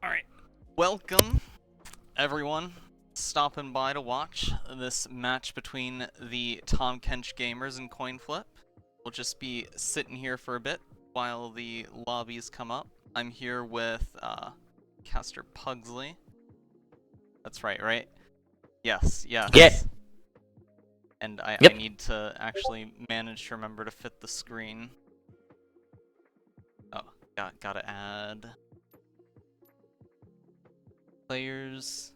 Alright, welcome everyone stopping by to watch this match between the Tahm Kench gamers and Coinflip. We'll just be sitting here for a bit while the lobbies come up. I'm here with Caster Pugsley. That's right? Yes. Yeah. And I Yep. need to actually manage to remember to fit the screen. Oh, gotta add players.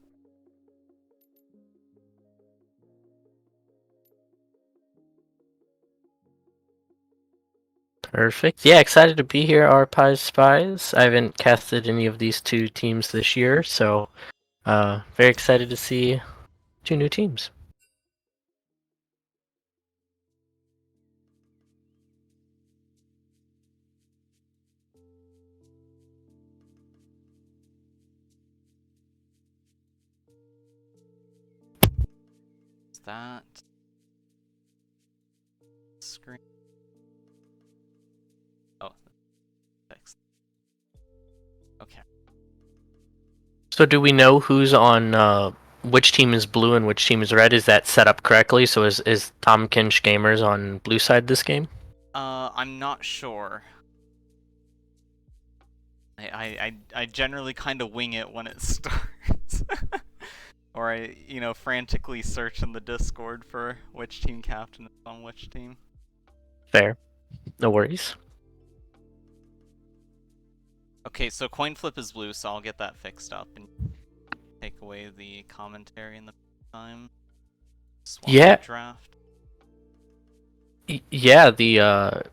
Perfect. Yeah, excited to be here, our Pies Spies. I haven't casted any of these two teams this year, so very excited to see two new teams. Is that screen? Oh, fixed. Okay. So do we know who's on which team is blue and which team is red? Is that set up correctly? So is Tahm Kench Gamers on blue side this game? I'm not sure. I generally kind of wing it when it starts. Or I, frantically search in the Discord for which team captain is on which team. Fair. No worries. Okay, so Coinflip is blue, so I'll get that fixed up and take away the commentary in the meantime. Swap Yeah. the draft. Yeah,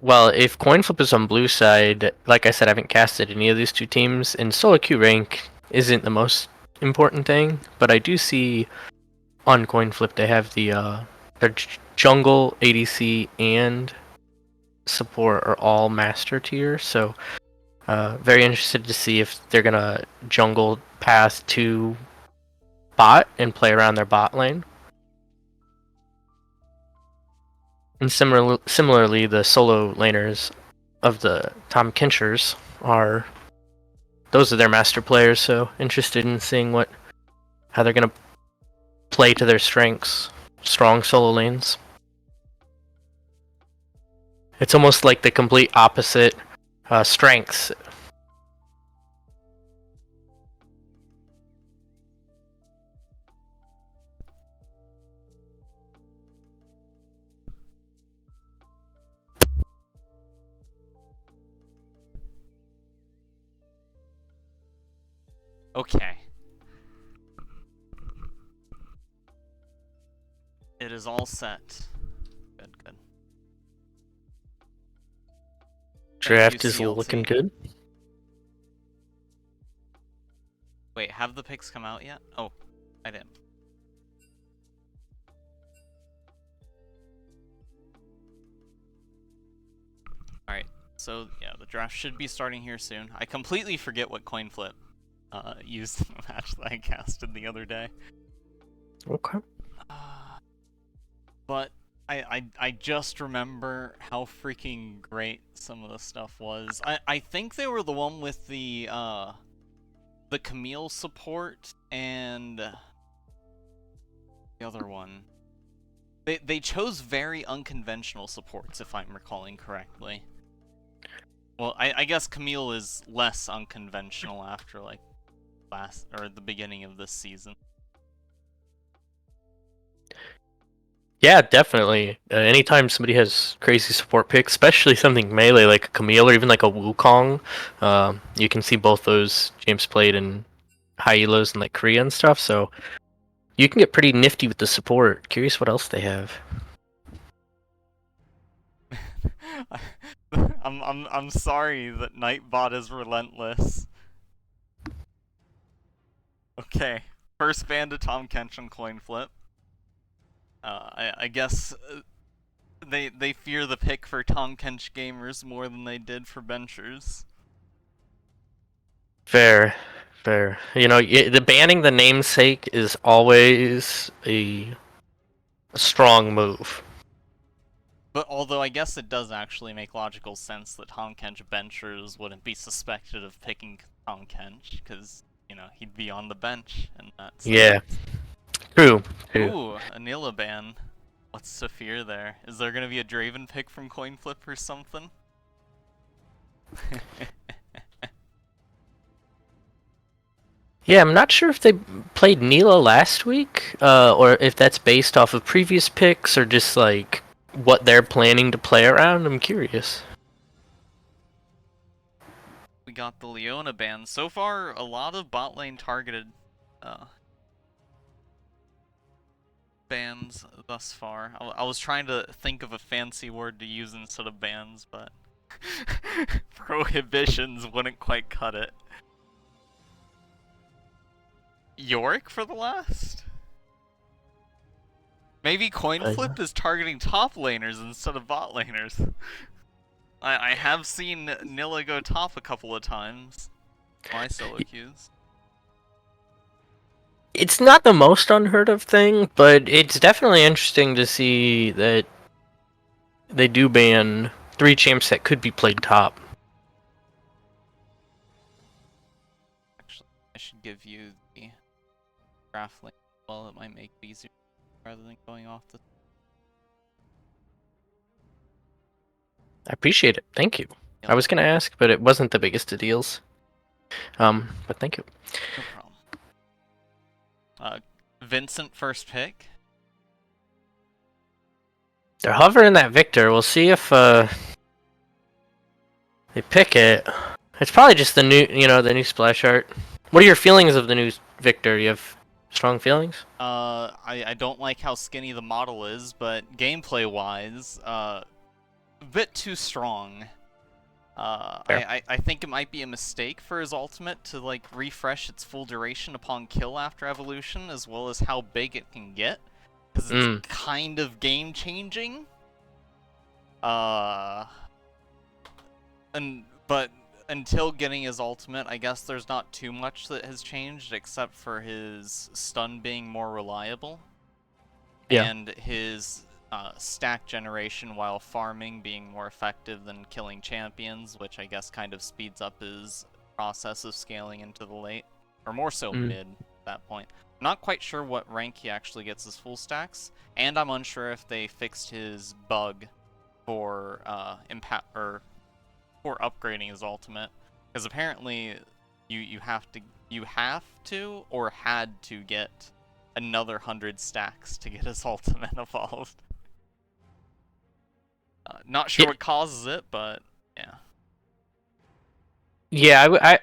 well, if Coinflip is on blue side, like I said, I haven't casted any of these two teams, and solo queue rank isn't the most important thing, but I do see on Coinflip they have their jungle, ADC, and support are all master tier, so very interested to see if they're gonna jungle path to bot and play around their bot lane. And similarly, the solo laners of the Tahm Kenchers those are their master players, so interested in seeing how they're gonna play to their strengths. Strong solo lanes. It's almost like the complete opposite strengths. Okay. It is all set. Good. Draft is CLT. looking good. Wait, have the picks come out yet? Oh, I didn't. Alright, so yeah, the draft should be starting here soon. I completely forget what Coinflip used in the match that I casted the other day. Okay. But I just remember how freaking great some of the stuff was. I think they were the one with the Camille support and the other one. They chose very unconventional supports, if I'm recalling correctly. Well, I guess Camille is less unconventional after, like, the beginning of this season. Yeah, definitely. Anytime somebody has crazy support picks, especially something melee like a Camille or even like a Wukong, you can see both those James played in high elos and like Korea and stuff. So you can get pretty nifty with the support. Curious what else they have. I'm sorry that Nightbot is relentless. Okay, first ban to Tahm Kench on Coinflip. I guess they fear the pick for Tahm Kench gamers more than they did for benchers. Fair, fair. You know, the banning the namesake is always a strong move. But although I guess it does actually make logical sense that Tahm Kench benchers wouldn't be suspected of picking Tahm Kench, because, you know, he'd be on the bench in that sense. Yeah, true. Ooh, Anila ban. What's to fear there? Is there gonna be a Draven pick from Coinflip or something? Yeah, I'm not sure if they played Neela last week, or if that's based off of previous picks, or just like what they're planning to play around. I'm curious. We got the Leona ban. So far, a lot of bot lane targeted bans thus far. I was trying to think of a fancy word to use instead of bans, but prohibitions wouldn't quite cut it. Yorick for the last? Maybe Coinflip is targeting top laners instead of bot laners. I have seen Nilla go top a couple of times. My solo queues. It's not the most unheard of thing, but it's definitely interesting to see that they do ban 3 champs that could be played top. Actually, I should give you the graph link as well. It might make it easier rather than going off the... I appreciate it. Thank you. Yep. I was gonna ask, but it wasn't the biggest of deals. But thank you. No problem. Vincent first pick. They're hovering that Victor. We'll see if they pick it. It's probably just the new splash art. What are your feelings of the new Victor? You have strong feelings? I don't like how skinny the model is, but gameplay-wise, a bit too strong. I think it might be a mistake for his ultimate to, like, refresh its full duration upon kill after evolution, as well as how big it can get, because it's kind of game-changing. But until getting his ultimate, I guess there's not too much that has changed, except for his stun being more reliable. Yeah. And his stack generation while farming being more effective than killing champions, which I guess kind of speeds up his process of scaling into the late. Or more so mid at that point. I'm not quite sure what rank he actually gets his full stacks, and I'm unsure if they fixed his bug for for upgrading his ultimate, because apparently you have to or had to get another 100 stacks to get his ultimate evolved. Not sure what causes it, but yeah. Yeah,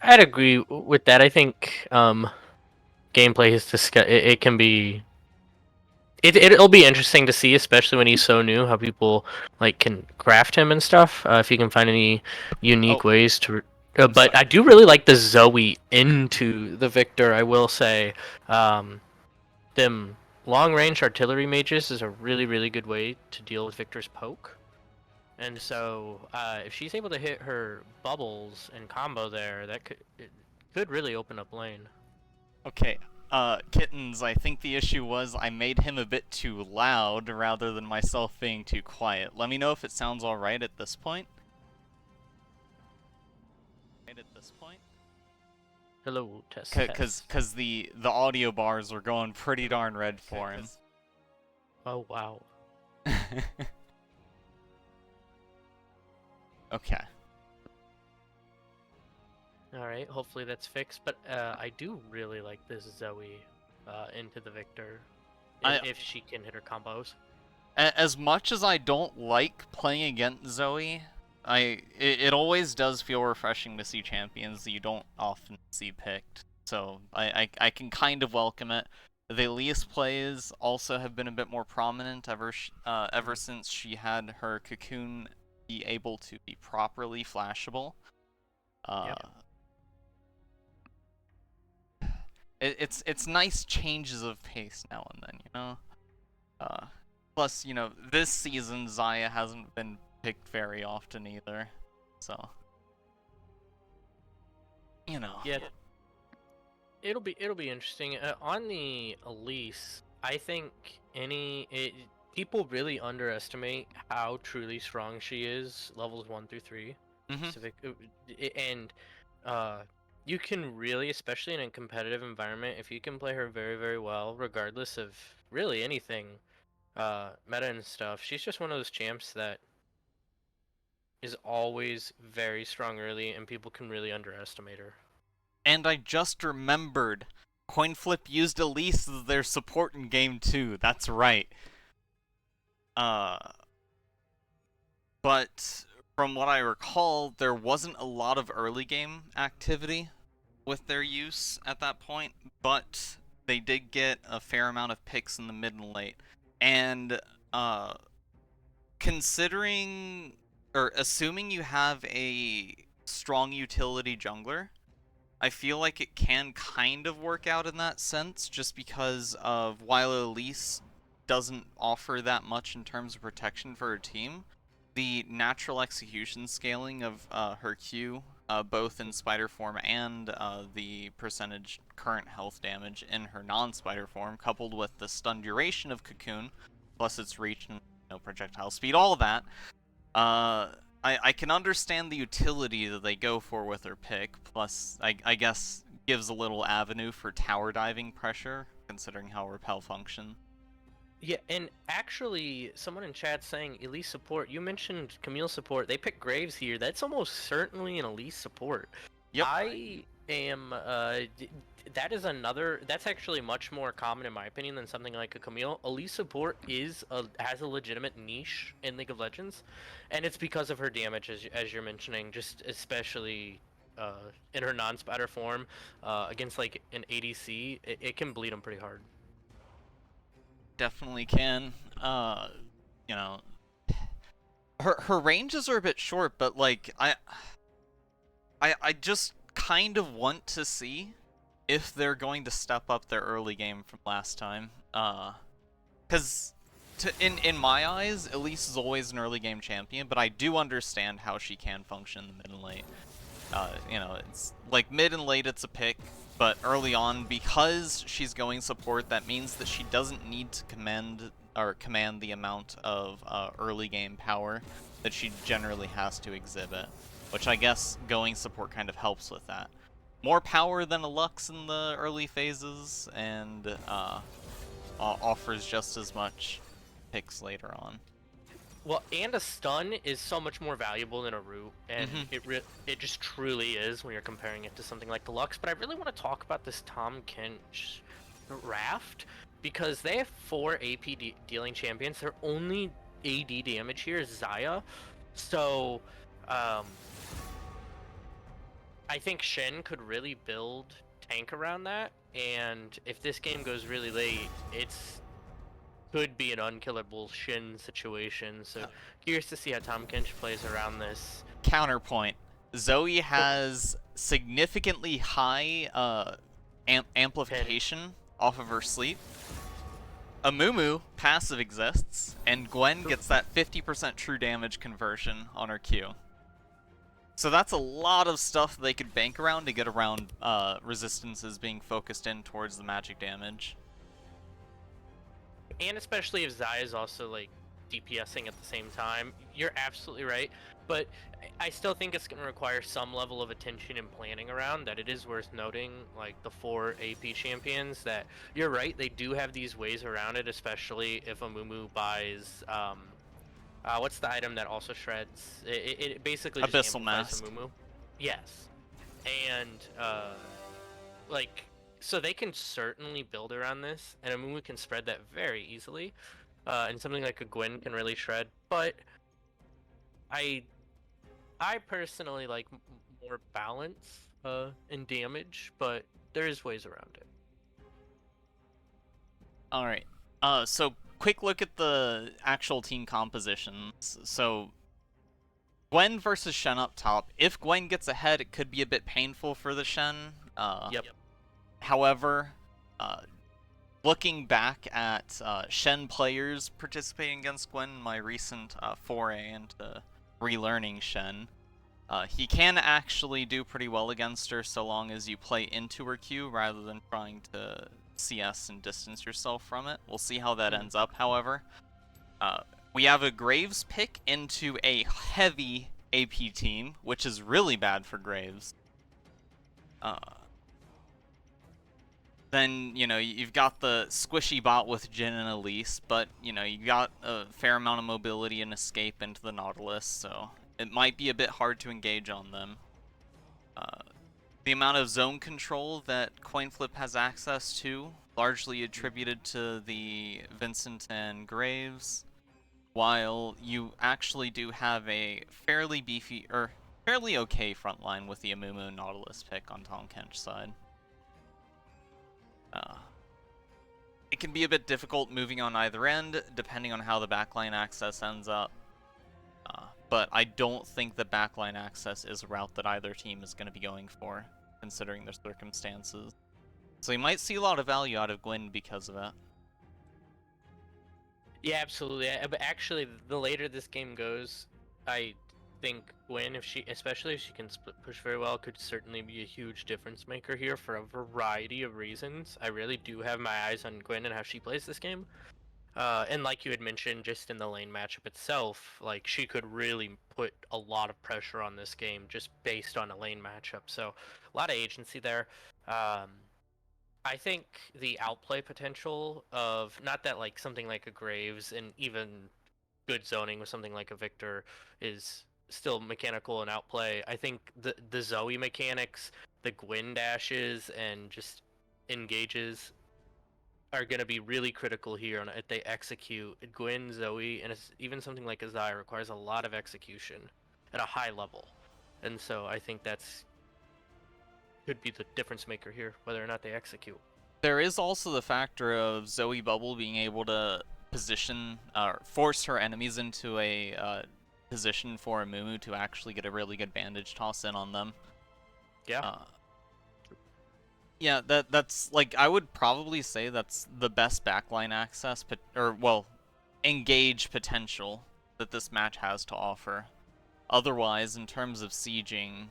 I'd agree with that. I think gameplay is it can be it'll be interesting to see, especially when he's so new, how people like can craft him and stuff. If you can find any unique ways to. But I do really like the Zoe into the Victor. I will say, them long-range artillery mages is a really good way to deal with Victor's poke. And so, if she's able to hit her bubbles and combo there, it could really open up lane. Okay, Kittens, I think the issue was I made him a bit too loud rather than myself being too quiet. Let me know if it sounds alright at this point. Hello, test. Because the audio bars were going pretty darn red for him. Oh, wow. Okay. Alright, hopefully that's fixed. But I do really like this Zoe into the Victor if she can hit her combos. As much as I don't like playing against Zoe, it always does feel refreshing to see champions that you don't often see picked. So I can kind of welcome it. The Elise plays also have been a bit more prominent ever since she had her cocoon be able to be properly flashable. Yep. It's nice changes of pace now and then, you know. Plus, you know, this season Xayah hasn't been picked very often either, so you know. Yeah. It'll be interesting. On the Elise, I think people really underestimate how truly strong she is, levels 1 through 3. Specific, and you can really, especially in a competitive environment, if you can play her very, very well, regardless of really anything, meta and stuff. She's just one of those champs that is always very strong early, and people can really underestimate her. And I just remembered, Coinflip used Elise as their support in game 2. That's right. But from what I recall, there wasn't a lot of early game activity with their use at that point, but they did get a fair amount of picks in the mid and late. And considering or assuming you have a strong utility jungler, I feel like it can kind of work out in that sense, just because of while Elise doesn't offer that much in terms of protection for her team, the natural execution scaling of her Q, both in spider form and the percentage current health damage in her non-spider form, coupled with the stun duration of Cocoon, plus its reach and projectile speed, all of that, I can understand the utility that they go for with their pick, plus I guess gives a little avenue for tower diving pressure, considering how Repel function. Yeah, and actually, someone in chat saying Elise support. You mentioned Camille support. They picked Graves here. That's almost certainly an Elise support. Yep. I am. That is another. That's actually much more common in my opinion than something like a Camille. Elise support has a legitimate niche in League of Legends, and it's because of her damage, as you're mentioning. Just especially in her non-spatter form against like an ADC, it can bleed them pretty hard. Definitely can. You know, her ranges are a bit short, but like I just kind of want to see if they're going to step up their early game from last time. Because in my eyes, Elise is always an early game champion, but I do understand how she can function in the mid and late. You know, it's like mid and late it's a pick, but early on, because she's going support, that means that she doesn't need to command the amount of early game power that she generally has to exhibit, which I guess going support kind of helps with that. More power than a Lux in the early phases, and offers just as much picks later on. Well, and a stun is so much more valuable than a root, and it just truly is when you're comparing it to something like the Lux. But I really want to talk about this Tahm Kench raft, because they have 4 AP dealing champions. Their only AD damage here is Xayah, so I think Shen could really build tank around that, and if this game goes really late, it's could be an unkillable Shin situation, so curious to see how Tahm Kench plays around this. Counterpoint. Zoe has significantly high amplification off of her sleep. Amumu passive exists, and Gwen gets that 50% true damage conversion on her Q. So that's a lot of stuff they could bank around to get around resistances being focused in towards the magic damage. And especially if Xayah is also like DPSing at the same time, you're absolutely right. But I still think it's going to require some level of attention and planning around that. It is worth noting, like the 4 AP champions, that you're right, they do have these ways around it, especially if Amumu buys what's the item that also shreds? It basically just Abyssal amplifies Mask. Amumu. Yes. and like, so they can certainly build around this, and Amumu can spread that very easily, and something like a Gwen can really shred. But I personally like more balance in damage, but there is ways around it. All right. So quick look at the actual team compositions. So Gwen versus Shen up top. If Gwen gets ahead, it could be a bit painful for the Shen. Yep. However, looking back at Shen players participating against Gwen in my recent foray into relearning Shen, he can actually do pretty well against her so long as you play into her Q rather than trying to CS and distance yourself from it. We'll see how that ends up, however. We have a Graves pick into a heavy AP team, which is really bad for Graves. Then, you know, you've got the squishy bot with Jhin and Elise, but, you know, you got a fair amount of mobility and escape into the Nautilus, so it might be a bit hard to engage on them. The amount of zone control that Coinflip has access to, largely attributed to the Vincent and Graves, while you actually do have a fairly beefy, or fairly okay front line with the Amumu Nautilus pick on Tahm Kench's side. It can be a bit difficult moving on either end, depending on how the backline access ends up. But I don't think the backline access is a route that either team is going to be going for, considering their circumstances. So you might see a lot of value out of Gwen because of that. Yeah, absolutely. But actually, the later this game goes, I think Gwen, especially if she can split push very well, could certainly be a huge difference maker here for a variety of reasons. I really do have my eyes on Gwen and how she plays this game. And like you had mentioned, just in the lane matchup itself, like she could really put a lot of pressure on this game just based on a lane matchup. So a lot of agency there. I think the outplay potential of not that like something like a Graves and even good zoning with something like a Victor is still mechanical and outplay. I think the Zoe mechanics, the Gwen dashes, and just engages are going to be really critical here on if they execute. Gwen, Zoe, and even something like Azai requires a lot of execution at a high level, and so I think that's could be the difference maker here, whether or not they execute. There is also the factor of Zoe Bubble being able to position, force her enemies into a position for Amumu to actually get a really good bandage toss in on them. Yeah. Yeah, that's like I would probably say that's the best backline access, engage potential that this match has to offer. Otherwise, in terms of sieging,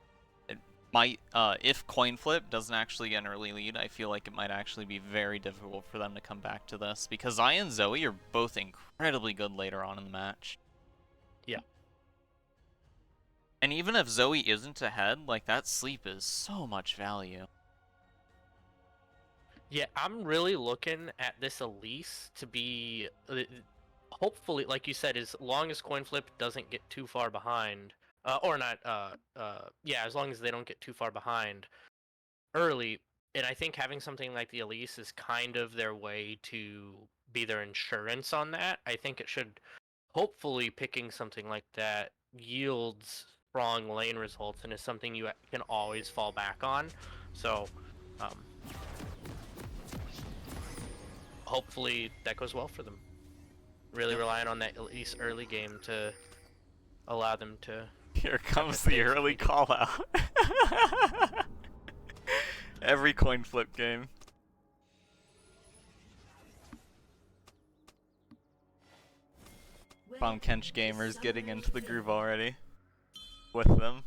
it might if Coinflip doesn't actually get an early lead, I feel like it might actually be very difficult for them to come back to this because Zai and Zoe are both incredibly good later on in the match. Yeah. And even if Zoe isn't ahead, like that sleep is so much value. Yeah, I'm really looking at this Elise to be, hopefully, like you said, as long as Coinflip doesn't get too far behind, or not, yeah, as long as they don't get too far behind early, and I think having something like the Elise is kind of their way to be their insurance on that. I think it should, hopefully, picking something like that yields strong lane results and is something you can always fall back on. So, hopefully that goes well for them. Really relying on that at least early game to allow them to. Here comes the early call out. Every coin flip game. Found Kench gamers getting into the groove already with them.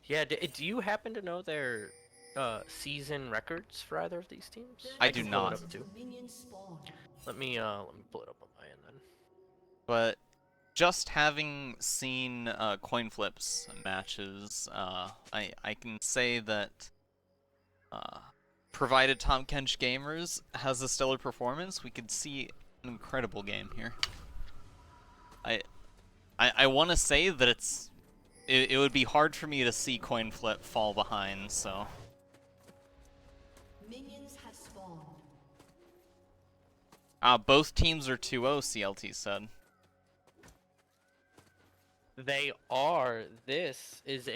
Yeah, do you happen to know their season records for either of these teams? I do not. Let me pull it up on my end then. But just having seen coin flips matches, I can say that provided Tahm Kench Gamers has a stellar performance, we could see an incredible game here. I want to say that it would be hard for me to see Coinflip fall behind, so... Minions have spawned. Both teams are 2-0, CLT said. They are. This is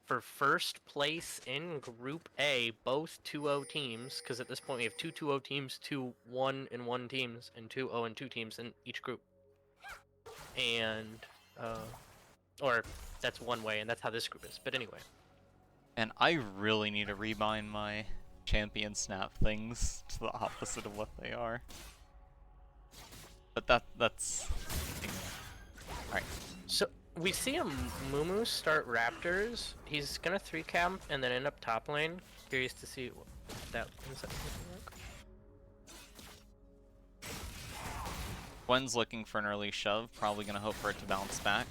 for first place in Group A, both 2-0 teams, because at this point we have two 2-0 teams, two 1-1 teams, and two 0-2 teams in each group. And, or that's one way, and that's how this group is. But anyway. And I really need to rebind my champion snap things to the opposite of what they are. But that's... Alright. So, we see a Mumu start Raptors. He's gonna 3-camp and then end up top lane. Curious to see what that ends up looking like. Gwen's looking for an early shove, probably gonna hope for it to bounce back.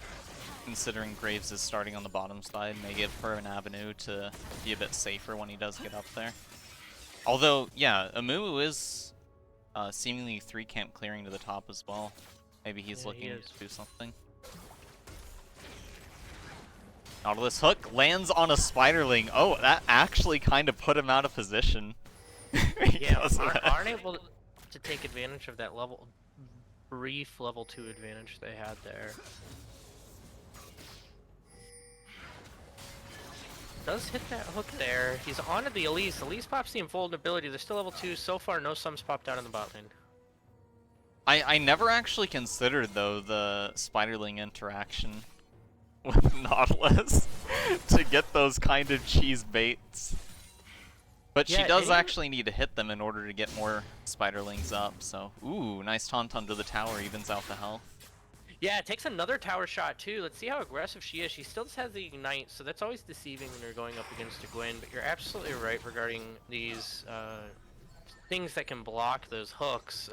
Considering Graves is starting on the bottom side, may give her an avenue to be a bit safer when he does get up there. Although, yeah, Amumu is seemingly 3-camp clearing to the top as well. Maybe he's looking to do something. Nautilus hook lands on a spiderling. Oh, that actually kind of put him out of position. Yeah, aren't able to take advantage of that brief level 2 advantage they had there. Does hit that hook there. He's onto the Elise. Elise pops the invulnerability. They're still level 2. So far, no sums popped out in the bot lane. I never actually considered, though, the spiderling interaction with Nautilus to get those kind of cheese baits. But yeah, she does actually need to hit them in order to get more spiderlings up, so... Ooh, nice taunt to the tower, evens out the health. Yeah, it takes another tower shot too. Let's see how aggressive she is. She still just has the ignite, so that's always deceiving when you're going up against a Gwen, but you're absolutely right regarding these things that can block those hooks,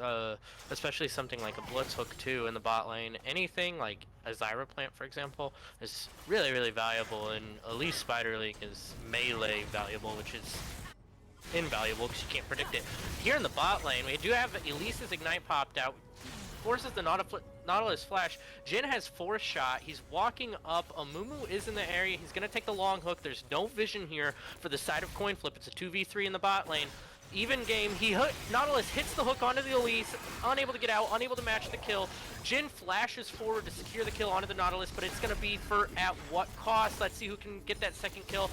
especially something like a blitz hook too in the bot lane. Anything like a Zyra plant, for example, is really, really valuable, and Elise Spiderling is melee valuable, which is invaluable because you can't predict it. Here in the bot lane, we do have Elise's ignite popped out, forces the Nautilus flash. Jhin has force shot. He's walking up. Amumu is in the area. He's going to take the long hook. There's no vision here for the side of Coinflip. It's a 2v3 in the bot lane. Even game. Nautilus hits the hook onto the Elise, unable to get out, unable to match the kill. Jhin flashes forward to secure the kill onto the Nautilus, but it's going to be for at what cost? Let's see who can get that second kill.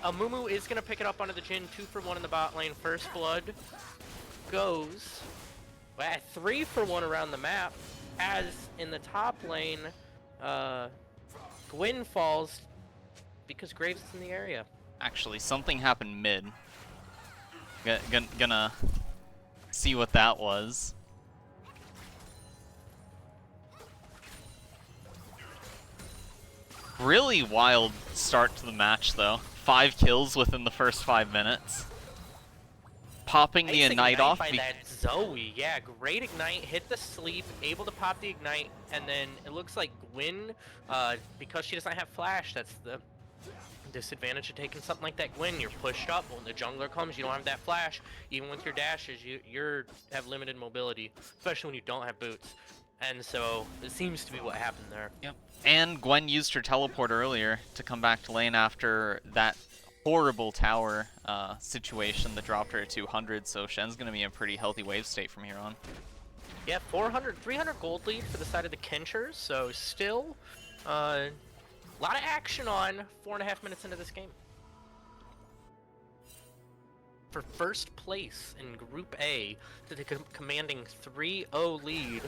Amumu is going to pick it up onto the Jhin. 2 for 1 in the bot lane. First blood goes at 3 for 1 around the map, as in the top lane, Gwen falls because Graves is in the area. Actually, something happened mid. Gonna see what that was. Really wild start to the match, though. 5 kills within the first 5 minutes. Popping the ignite off. By that Zoe, yeah, great ignite, hit the sleep, able to pop the ignite, and then it looks like Gwen, because she doesn't have flash, that's the disadvantage of taking something like that. Gwen, you're pushed up. When the jungler comes, you don't have that flash. Even with your dashes, you have limited mobility, especially when you don't have boots. And so it seems to be what happened there. Yep. And Gwen used her teleport earlier to come back to lane after that horrible tower situation that dropped her at 200, so Shen's going to be in a pretty healthy wave state from here on. Yeah, 300 gold lead for the side of the Kenchers, so still a lot of action on 4.5 minutes into this game. For first place in Group A, to the commanding 3-0 lead,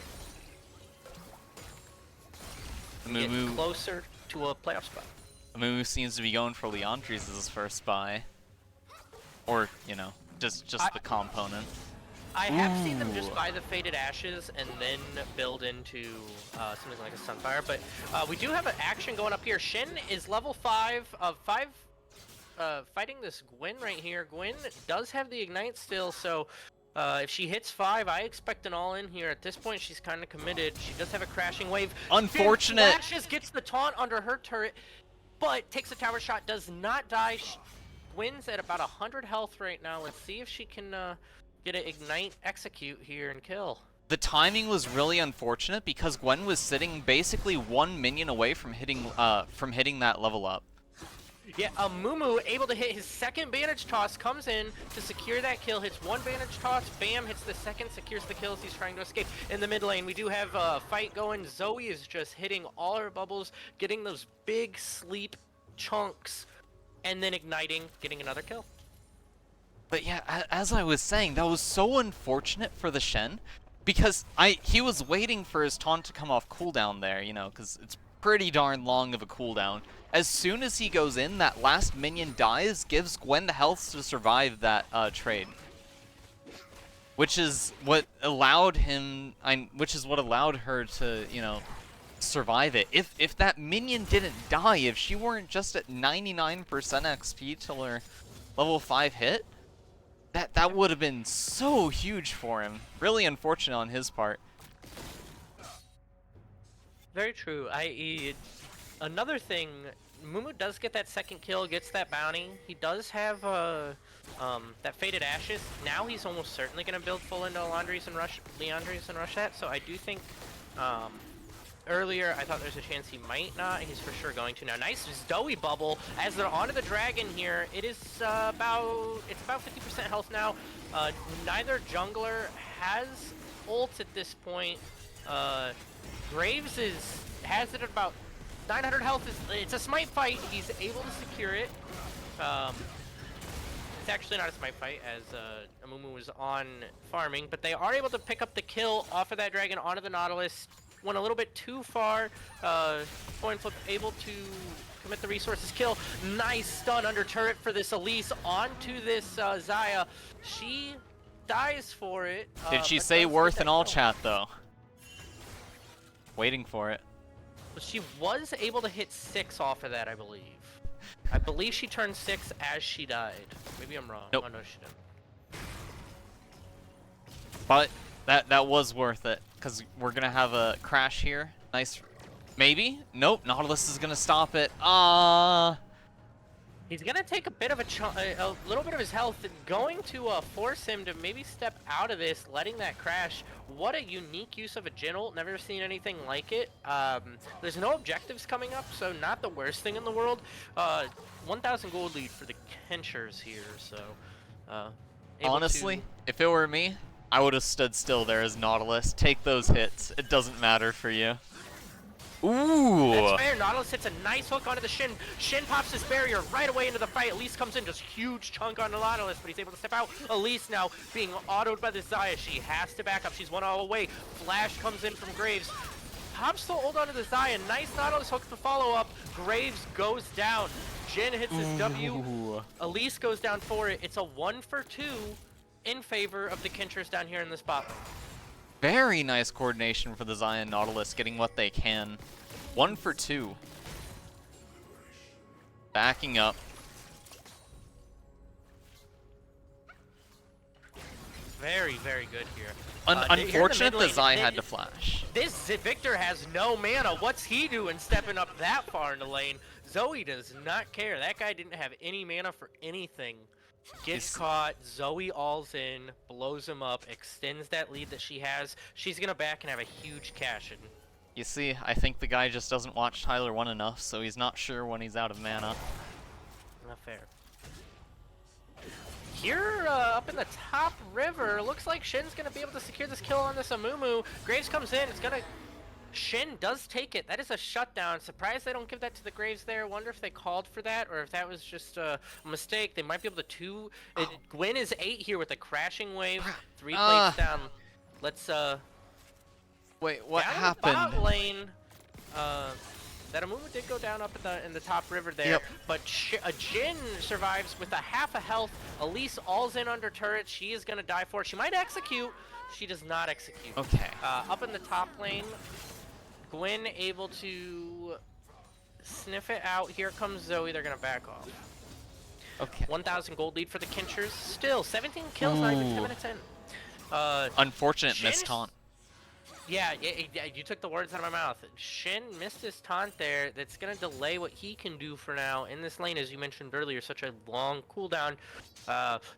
getting closer to a playoff spot. Amumu seems to be going for Leandries as his first buy. Or, you know, just the component. I have seen them just buy the Faded Ashes and then build into something like a Sunfire, but we do have an action going up here. Shen is level 5 of 5 fighting this Gwen right here. Gwen does have the Ignite still, so if she hits 5, I expect an all-in here. At this point, she's kind of committed. She does have a crashing wave. Unfortunate! Flashes, gets the taunt under her turret, but takes a tower shot, does not die. Gwen's at about 100 health right now. Let's see if she can get an Ignite execute here and kill. The timing was really unfortunate because Gwen was sitting basically 1 minion away from hitting that level up. Yeah, Mumu able to hit his second bandage toss, comes in to secure that kill, hits one bandage toss, bam, hits the second, secures the kills. He's trying to escape. In the mid lane, we do have a fight going. Zoe is just hitting all her bubbles, getting those big sleep chunks, and then igniting, getting another kill. But yeah, as I was saying, that was so unfortunate for the Shen, because he was waiting for his taunt to come off cooldown there, you know, because it's pretty darn long of a cooldown. As soon as he goes in, that last minion dies, gives Gwen the health to survive that trade. Which is what allowed her to, you know, survive it. If that minion didn't die, if she weren't just at 99% XP till her level 5 hit, that would have been so huge for him. Really unfortunate on his part. Very true. Another thing, Mumu does get that second kill, gets that bounty. He does have that Faded Ashes. Now he's almost certainly going to build full into Leandri's and rush that. So I do think earlier I thought there's a chance he might not. He's for sure going to now. Nice Zoe bubble as they're onto the dragon here. It is about 50% health now. Neither jungler has ult at this point. Graves has it at about 900 health. It's a smite fight. He's able to secure it. It's actually not a smite fight as Amumu was on farming, but they are able to pick up the kill off of that dragon onto the Nautilus. Went a little bit too far. Coinflip able to commit the resources kill. Nice stun under turret for this Elise onto this Xayah. She dies for it. Did she say worth in all chat though? Waiting for it. She was able to hit 6 off of that, I believe. I believe she turned 6 as she died. Maybe I'm wrong. Nope. Oh, no, she didn't. But that was worth it, because we're going to have a crash here. Nice. Maybe? Nope. Nautilus is going to stop it. He's going to take a bit of a little bit of his health, going to force him to maybe step out of this, letting that crash. What a unique use of a Jhin ult. Never seen anything like it. There's no objectives coming up, so not the worst thing in the world. 1,000 gold lead for the Kenchers here, so... Honestly, if it were me, I would have stood still there as Nautilus. Take those hits. It doesn't matter for you. Ooh! That's fair. Nautilus hits a nice hook onto the Shin. Shin pops his barrier right away into the fight. Elise comes in, just huge chunk onto Nautilus, but he's able to step out. Elise now being autoed by the Xayah. She has to back up. She's 1 all away. Flash comes in from Graves. Pops still hold onto the Xayah. Nice Nautilus hook to follow up. Graves goes down. Jhin hits his W. Elise goes down for it. It's a 1 for 2 in favor of the Kenchers down here in the spot. Very nice coordination for the Xayah Nautilus, getting what they can. 1 for 2. Backing up. Very, very good here. Unfortunate the Xayah had to flash. This Victor has no mana. What's he doing stepping up that far in the lane? Zoe does not care. That guy didn't have any mana for anything. Gets caught, Zoe alls in, blows him up, extends that lead that she has. She's gonna back and have a huge cash in. You see, I think the guy just doesn't watch Tyler 1 enough, so he's not sure when he's out of mana. Not fair. Here, up in the top river, looks like Shin's gonna be able to secure this kill on this Amumu. Graves comes in, it's gonna... Shin does take it. That is a shutdown. Surprised they don't give that to the Graves there. Wonder if they called for that or if that was just a mistake. They might be able to Gwen is 8 here with a crashing wave. 3 plates down. Let's Wait, what down happened? In the bot lane. That Amumu did go down up in the top river there, yep. But Jhin survives with a half a health. Elise all's in under turret. She is gonna die for it. She might execute. She does not execute. Okay. Up in the top lane, Gwen able to sniff it out. Here comes Zoe. They're gonna back off. Okay. 1,000 gold lead for the Kenchers. Still 17 kills, not even 10 minutes in. Unfortunate missed taunt. Yeah, you took the words out of my mouth. Shin missed his taunt there. That's going to delay what he can do for now in this lane, as you mentioned earlier. Such a long cooldown.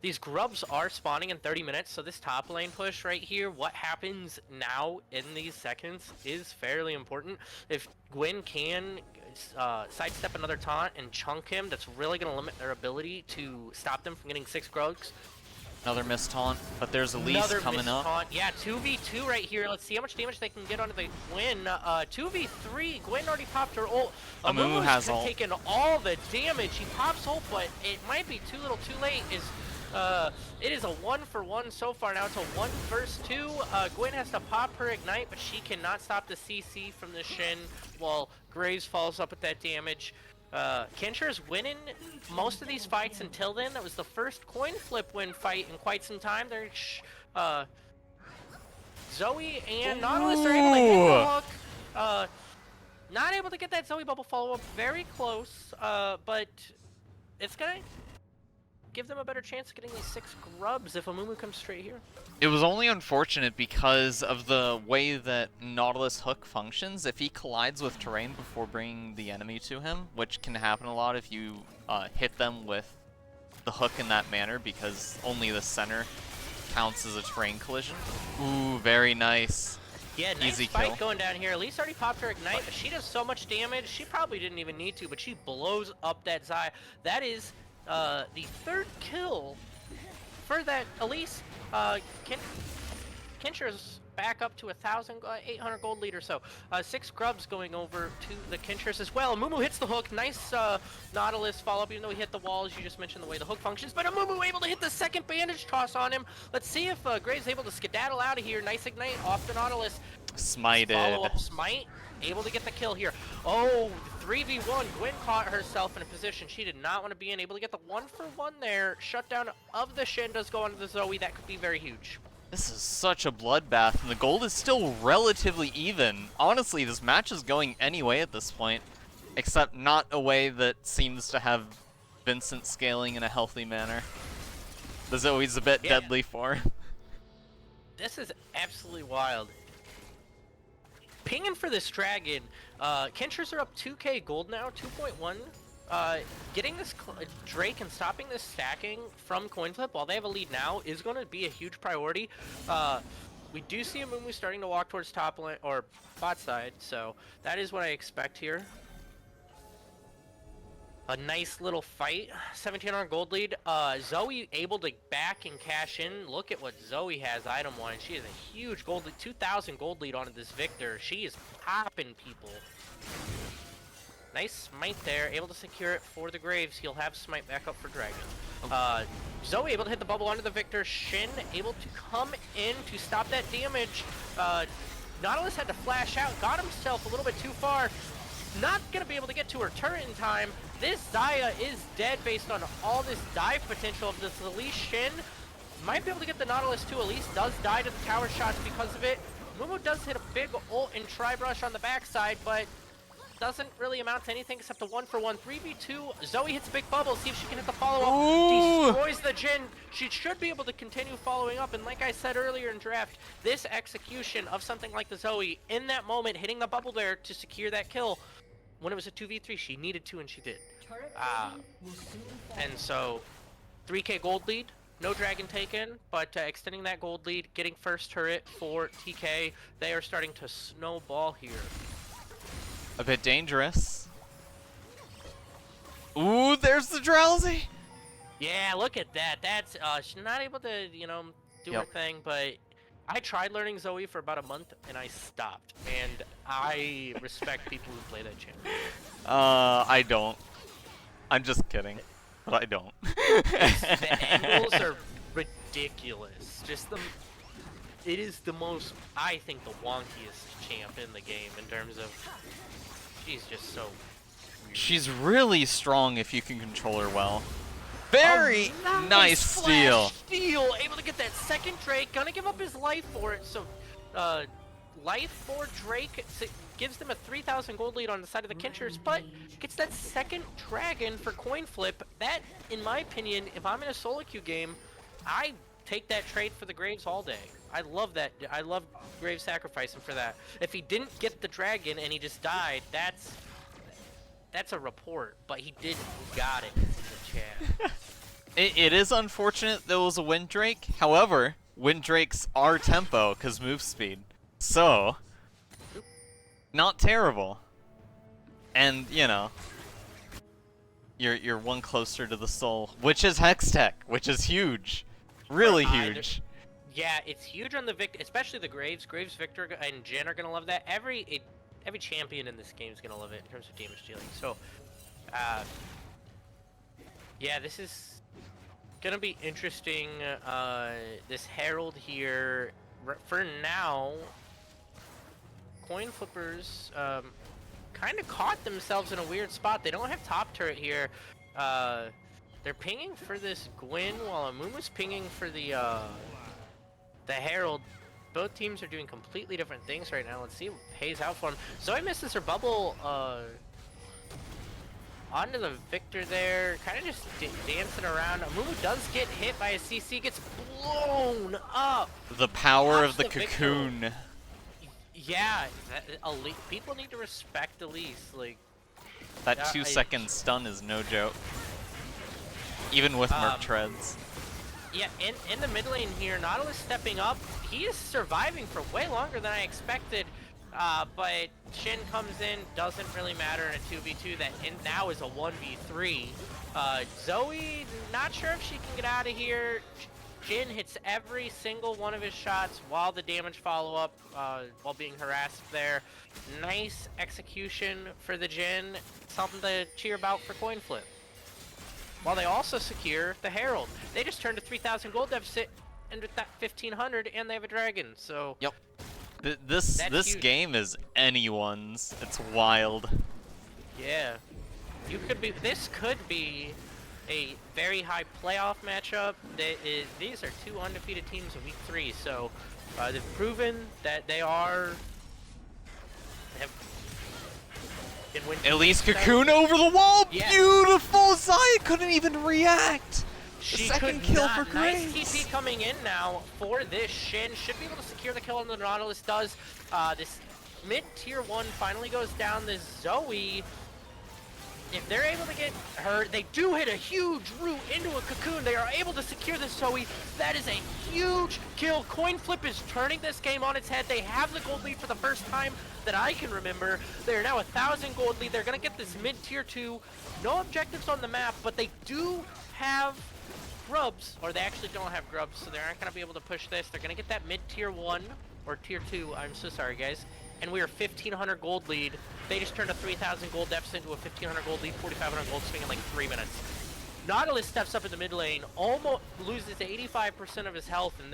These grubs are spawning in 30 minutes, so this top lane push right here, what happens now in these seconds is fairly important. If Gwen can sidestep another taunt and chunk him, that's really going to limit their ability to stop them from getting 6 grubs. Another missed taunt, but there's Elise Another coming up. taunt. Yeah, 2v2 right here. Let's see how much damage they can get onto the Gwen. 2v3. Gwen already popped her ult. Amumu has ult. Taken all the damage. He pops ult, but it might be too little too late. It is a 1-for-1 so far. Now it's a 1 versus 2. Gwen has to pop her ignite, but she cannot stop the CC from the Shin while Graves follows up with that damage. Kench is winning most of these fights until then. That was the first coin flip win fight in quite some time. There's Zoe and Nautilus are able to hit the hook. Not able to get that Zoe bubble follow-up. Very close, but it's gonna give them a better chance of getting these 6 grubs if Amumu comes straight here. It was only unfortunate because of the way that Nautilus hook functions. If he collides with terrain before bringing the enemy to him, which can happen a lot if you hit them with the hook in that manner, because only the center counts as a terrain collision. Ooh, very nice. Yeah, nice Easy fight kill. going down here. Elise already popped her ignite, but she does so much damage. She probably didn't even need to, but she blows up that Zai. That is the 3rd kill for that Elise. Kencher's back up to 1,800 gold lead or so. 6 grubs going over to the Kenchers as well. Amumu hits the hook. Nice Nautilus follow-up, even though he hit the walls. You just mentioned the way the hook functions. But Amumu able to hit the second bandage toss on him. Let's see if Graves able to skedaddle out of here. Nice ignite off the Nautilus. Smited. Follow-up smite. Able to get the kill here. Oh, 3v1. Gwen caught herself in a position she did not want to be in. Able to get the 1-for-1 there. Shutdown of the Shin does go onto the Zoe. That could be very huge. This is such a bloodbath, and the gold is still relatively even. Honestly, this match is going any way at this point, except not a way that seems to have Vincent scaling in a healthy manner. The Zoe's a bit deadly for. This is absolutely wild. Pinging for this dragon. Kenchers are up 2k gold now, 2.1. Getting this Drake and stopping this stacking from Coinflip while they have a lead now is going to be a huge priority. We do see Amumu starting to walk towards top lane or bot side, so that is what I expect here. A nice little fight. 1,700 gold lead. Zoe able to back and cash in. Look at what Zoe has item-wise. She has a huge gold lead. 2,000 gold lead onto this Victor. She is popping people. Nice smite there. Able to secure it for the Graves. He'll have smite back up for Dragon. Zoe able to hit the bubble onto the Victor. Shin able to come in to stop that damage. Nautilus had to flash out. Got himself a little bit too far. Not going to be able to get to her turret in time. This Zaya is dead based on all this dive potential of this Elise. Shin might be able to get the Nautilus too. Elise does die to the tower shots because of it. Mumu does hit a big ult and tri-brush on the backside, but doesn't really amount to anything except a 1-for-1. 3v2. Zoe hits a big bubble. See if she can hit the follow-up. Destroys the Jhin. She should be able to continue following up. And like I said earlier in draft, this execution of something like the Zoe in that moment, hitting the bubble there to secure that kill, when it was a 2v3, she needed to and she did. And so 3k gold lead. No dragon taken, but extending that gold lead, getting first turret for TK. They are starting to snowball here. A bit dangerous. Ooh, there's the Drowsy! Yeah, look at that. That's, she's not able to, you know, do her thing, but I tried learning Zoe for about a month, and I stopped. And I respect people who play that champion. I don't. I'm just kidding. But I don't. The angles are ridiculous. Just it is the most, I think, the wonkiest champ in the game in terms of, she's just so weird. She's really strong if you can control her well. Very nice steal. Able to get that second Drake, gonna give up his life for it. So, life for Drake gives them a 3,000 gold lead on the side of the Kenchers, but gets that second dragon for Coinflip. That, in my opinion, if I'm in a solo queue game, I take that trade for the Graves all day. I love that. I love Graves sacrificing for that. If he didn't get the dragon and he just died, that's a report. But he didn't. He got it. It's in the chat. It is unfortunate there was a Windrake. However, Windrakes are tempo because move speed. So, not terrible. And, you know, you're one closer to the soul, which is Hextech, which is huge. Really huge. Yeah, it's huge on the Victor, especially the Graves. Graves, Victor, and Jin are gonna love that. Every champion in this game is gonna love it in terms of damage dealing. So, yeah, this is gonna be interesting. This Herald here, for now, coin flippers kind of caught themselves in a weird spot. They don't have top turret here. They're pinging for this Gwyn while Amumu's pinging for the Herald. Both teams are doing completely different things right now. Let's see what pays out for him. Zoe misses her bubble onto the Victor there, kind of just dancing around. Amumu does get hit by a CC, gets blown up. The power of the cocoon. Victor. Yeah, Elise, people need to respect Elise. Like that 2-second stun is no joke. Even with Merc treads. Yeah, in the mid lane here, Nautilus stepping up. He is surviving for way longer than I expected. But Shin comes in, doesn't really matter in a 2v2 that now is a 1v3. Zoe, not sure if she can get out of here. Jin hits every single one of his shots while the damage follow-up, while being harassed there. Nice execution for the Jin. Something to cheer about for Coinflip. While they also secure the Herald. They just turned a 3,000 gold deficit into that 1,500, and they have a dragon, so... Yep. This game is anyone's. It's wild. Yeah. This could be a very high playoff matchup. These are two undefeated teams in week 3, so they've proven that they At least Cocoon over the wall! Yeah. Beautiful! Zaya couldn't even react! She second kill for Graves. Nice TP coming in now for this. Shin should be able to secure the kill on the Nautilus does. This mid tier 1 finally goes down. This Zoe, if they're able to get her, they do hit a huge root into a cocoon. They are able to secure this Zoe. That is a huge kill. Coinflip is turning this game on its head. They have the gold lead for the first time that I can remember. They are now 1,000 gold lead. They're gonna get this mid tier 2. No objectives on the map, but they do have grubs, or they actually don't have grubs, so they aren't gonna be able to push this. They're gonna get that mid tier 1 or tier 2. I'm so sorry, guys. And we are 1,500 gold lead. They just turned a 3,000 gold deficit into a 1,500 gold lead, 4,500 gold swing in like 3 minutes. Nautilus steps up in the mid lane, almost loses 85% of his health, and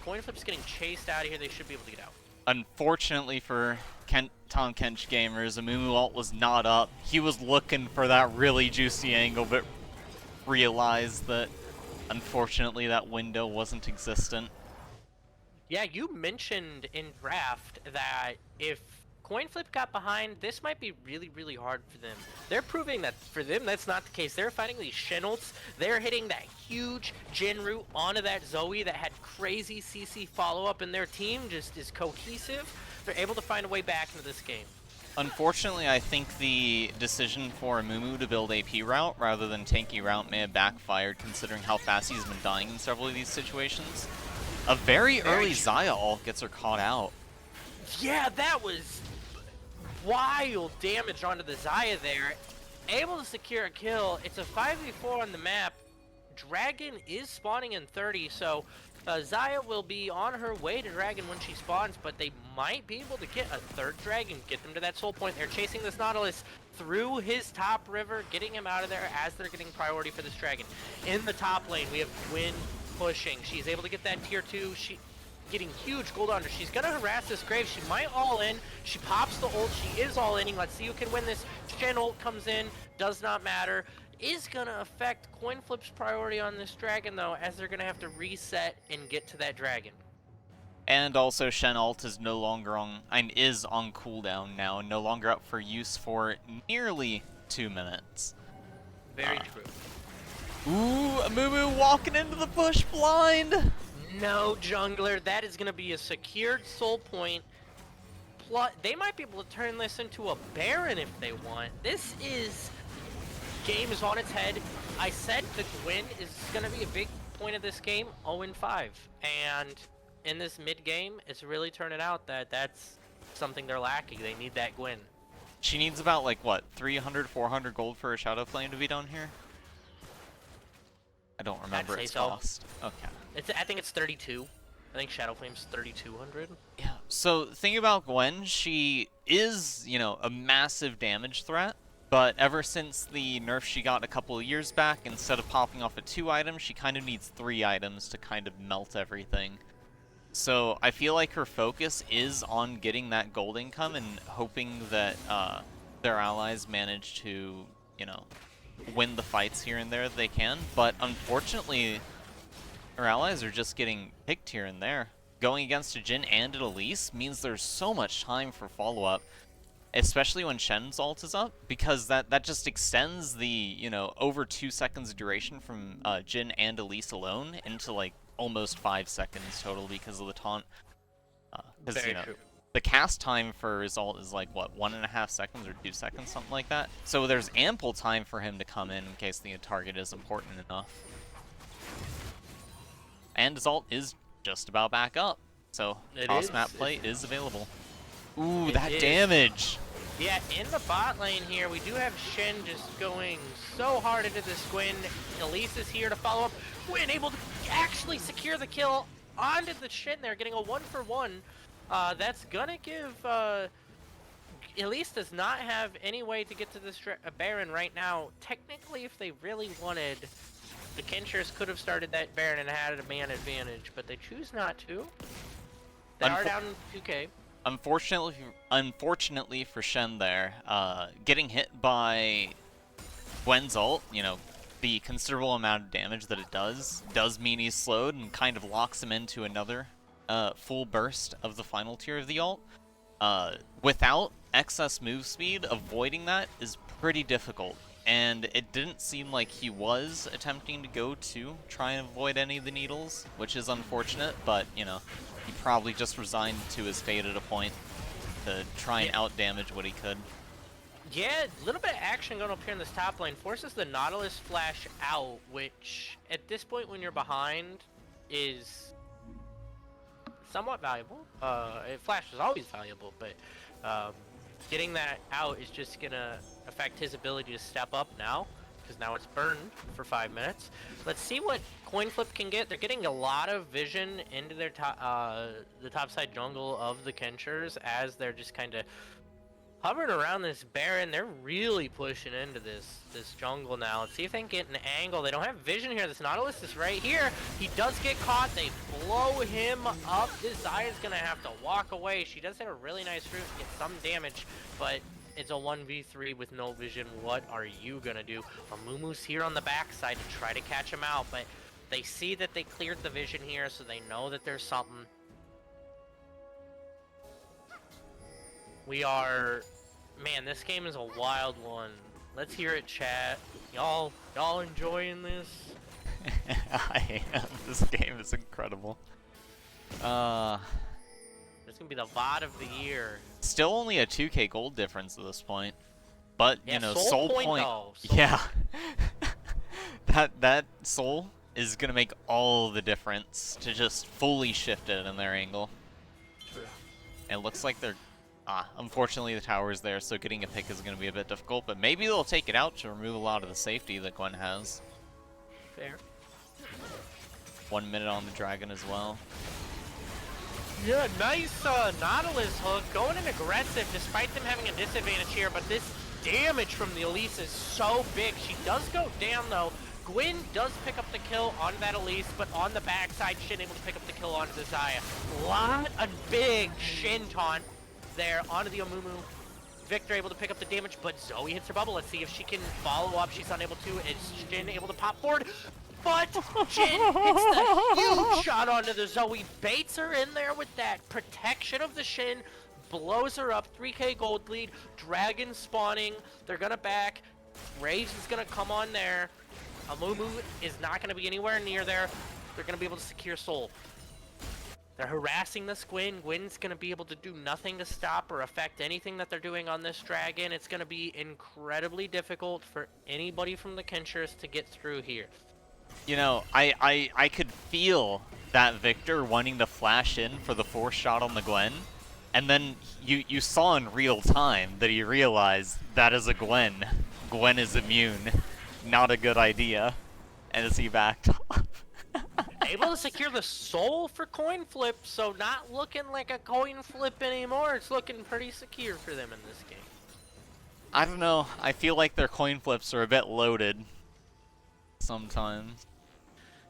Coinflip's getting chased out of here. They should be able to get out. Unfortunately for Tahm Kench gamers, Amumu ult was not up. He was looking for that really juicy angle, but realized that unfortunately that window wasn't existent. Yeah, you mentioned in draft that if Coinflip got behind, this might be really, really hard for them. They're proving that for them, that's not the case. They're fighting these Shin ults. They're hitting that huge Jin root onto that Zoe that had crazy CC follow-up, and their team just is cohesive. They're able to find a way back into this game. Unfortunately, I think the decision for Amumu to build AP route rather than tanky route may have backfired, considering how fast he's been dying in several of these situations. A very early Zaya ult gets her caught out. Yeah, that was wild damage onto the Zaya there. Able to secure a kill. It's a 5v4 on the map. Dragon is spawning in 30, so Zaya will be on her way to Dragon when she spawns, but they might be able to get a third Dragon, get them to that soul point. They're chasing this Nautilus through his top river, getting him out of there as they're getting priority for this Dragon. In the top lane, we have Gwyn pushing. She's able to get that tier 2. She getting huge gold under. She's gonna harass this Graves. She might all in. She pops the ult. She is all inning. Let's see who can win this. Shen ult comes in. Does not matter. Is gonna affect Coinflip's priority on this Dragon though, as they're gonna have to reset and get to that Dragon. And also Shen ult is no longer on, and is on cooldown now, no longer up for use for nearly 2 minutes. Very true. Ooh, Amumu walking into the bush blind! No, jungler. That is going to be a secured soul point. Plus, they might be able to turn this into a Baron if they want. This is... Game is on its head. I said the win is going to be a big point of this game, 0-5. And in this mid-game, it's really turning out that that's something they're lacking. They need that Gwyn. She needs about, like, what, 300, 400 gold for a Shadow Flame to be done here? I don't remember its cost. Okay. I think it's 32. I think Shadow Flame's 3,200. Yeah, so the thing about Gwen, she is, you know, a massive damage threat. But ever since the nerf she got a couple of years back, instead of popping off at 2 items, she kind of needs 3 items to kind of melt everything. So I feel like her focus is on getting that gold income and hoping that their allies manage to, you know, win the fights here and there that they can. But unfortunately, her allies are just getting picked here and there. Going against a Jhin and an Elise means there's so much time for follow-up. Especially when Shen's ult is up, because that just extends the, you know, over 2 seconds of duration from Jhin and Elise alone into, like, almost 5 seconds total because of the taunt. Because, you know, the cast time for his ult is, like, what, 1.5 seconds or 2 seconds, something like that? So there's ample time for him to come in case the target is important enough. And his ult is just about back up, so cross map play is available. Ooh, that damage! Yeah, in the bot lane here, we do have Shen just going so hard into this Gwyn. Elise is here to follow up. Gwyn able to actually secure the kill onto the Shen there, getting a 1-for-1. That's gonna give... Elise does not have any way to get to this Baron right now. Technically, if they really wanted, the Kenchers could have started that Baron and had a man advantage, but they choose not to. They are down 2k. Unfortunately for Shen there, getting hit by Gwen's ult, you know, the considerable amount of damage that it does mean he's slowed and kind of locks him into another full burst of the final tier of the ult. Without excess move speed, avoiding that is pretty difficult. And it didn't seem like he was attempting to go to try and avoid any of the needles, which is unfortunate, but, you know, he probably just resigned to his fate at a point to try and out-damage what he could. Yeah, a little bit of action going up here in this top lane. Forces the Nautilus flash out, which, at this point when you're behind, is somewhat valuable. Flash is always valuable, but getting that out is just going to affect his ability to step up now, because now it's burned for 5 minutes. Let's see what Coinflip can get. They're getting a lot of vision into their the topside jungle of the Kenchers as they're just kind of hovering around this Baron. They're really pushing into this jungle now. Let's see if they can get an angle. They don't have vision here. This Nautilus is right here. He does get caught. They blow him up. This Zaya's going to have to walk away. She does have a really nice route to get some damage, but it's a 1v3 with no vision. What are you going to do? Amumu's here on the backside to try to catch him out, but they see that they cleared the vision here, so they know that there's something. We are... Man, this game is a wild one. Let's hear it, chat. Y'all enjoying this? I am. This game is incredible. It's gonna be the VOD of the year. Still only a 2k gold difference at this point. But, yeah, you know, soul point. Yeah. that soul is gonna make all the difference to just fully shift it in their angle. True. It looks like they're... unfortunately the tower's there, so getting a pick is going to be a bit difficult, but maybe they'll take it out to remove a lot of the safety that Gwen has. Fair. 1 minute on the dragon as well. Yeah, nice Nautilus hook, going in aggressive despite them having a disadvantage here, but this damage from the Elise is so big. She does go down though. Gwyn does pick up the kill on that Elise, but on the backside, Shin able to pick up the kill onto the Zaya. Lot of big Shin taunt there onto the Amumu. Victor able to pick up the damage, but Zoe hits her bubble. Let's see if she can follow up. She's unable to. Is Shin able to pop forward? But Jhin hits the huge shot onto the Zoe, baits her in there with that protection of the Shin, blows her up. 3k gold lead, dragon spawning. They're gonna back. Rage is gonna come on there. Amumu is not gonna be anywhere near there. They're gonna be able to secure soul. They're harassing this Gwen. Gwen's going to be able to do nothing to stop or affect anything that they're doing on this dragon. It's going to be incredibly difficult for anybody from the Kenchers to get through here. You know, I could feel that Victor wanting to flash in for the 4th shot on the Gwen, and then you saw in real time that he realized that is a Gwen. Gwen is immune. Not a good idea. And as he backed off. Able to secure the soul for Coinflip, so not looking like a Coinflip anymore. It's looking pretty secure for them in this game. I don't know. I feel like their coin flips are a bit loaded sometimes.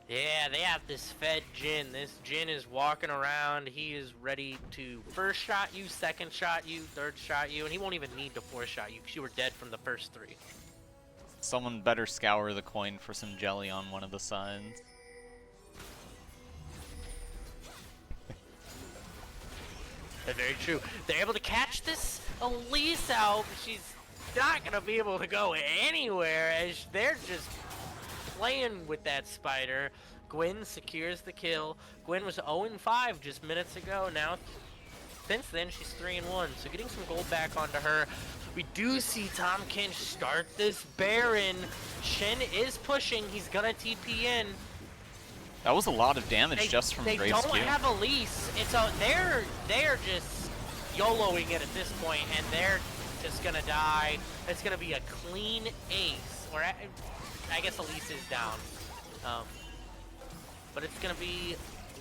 Yeah, they have this fed Jhin. This Jhin is walking around. He is ready to first shot you, second shot you, third shot you, and he won't even need to 4th shot you because you were dead from the first 3. Someone better scour the coin for some jelly on one of the sides. Very true. They're able to catch this Elise out. She's not going to be able to go anywhere as they're just playing with that spider. Gwen secures the kill. Gwen was 0-5 just minutes ago. Now, since then, she's 3-1. So getting some gold back onto her. We do see Tahm Kench start this Baron. Shen is pushing. He's going to TP in. That was a lot of damage just from Graves' They don't have Elise. It's a they're just YOLOing it at this point, and they're just gonna die. It's gonna be a clean ace, or I guess Elise is down, but it's gonna be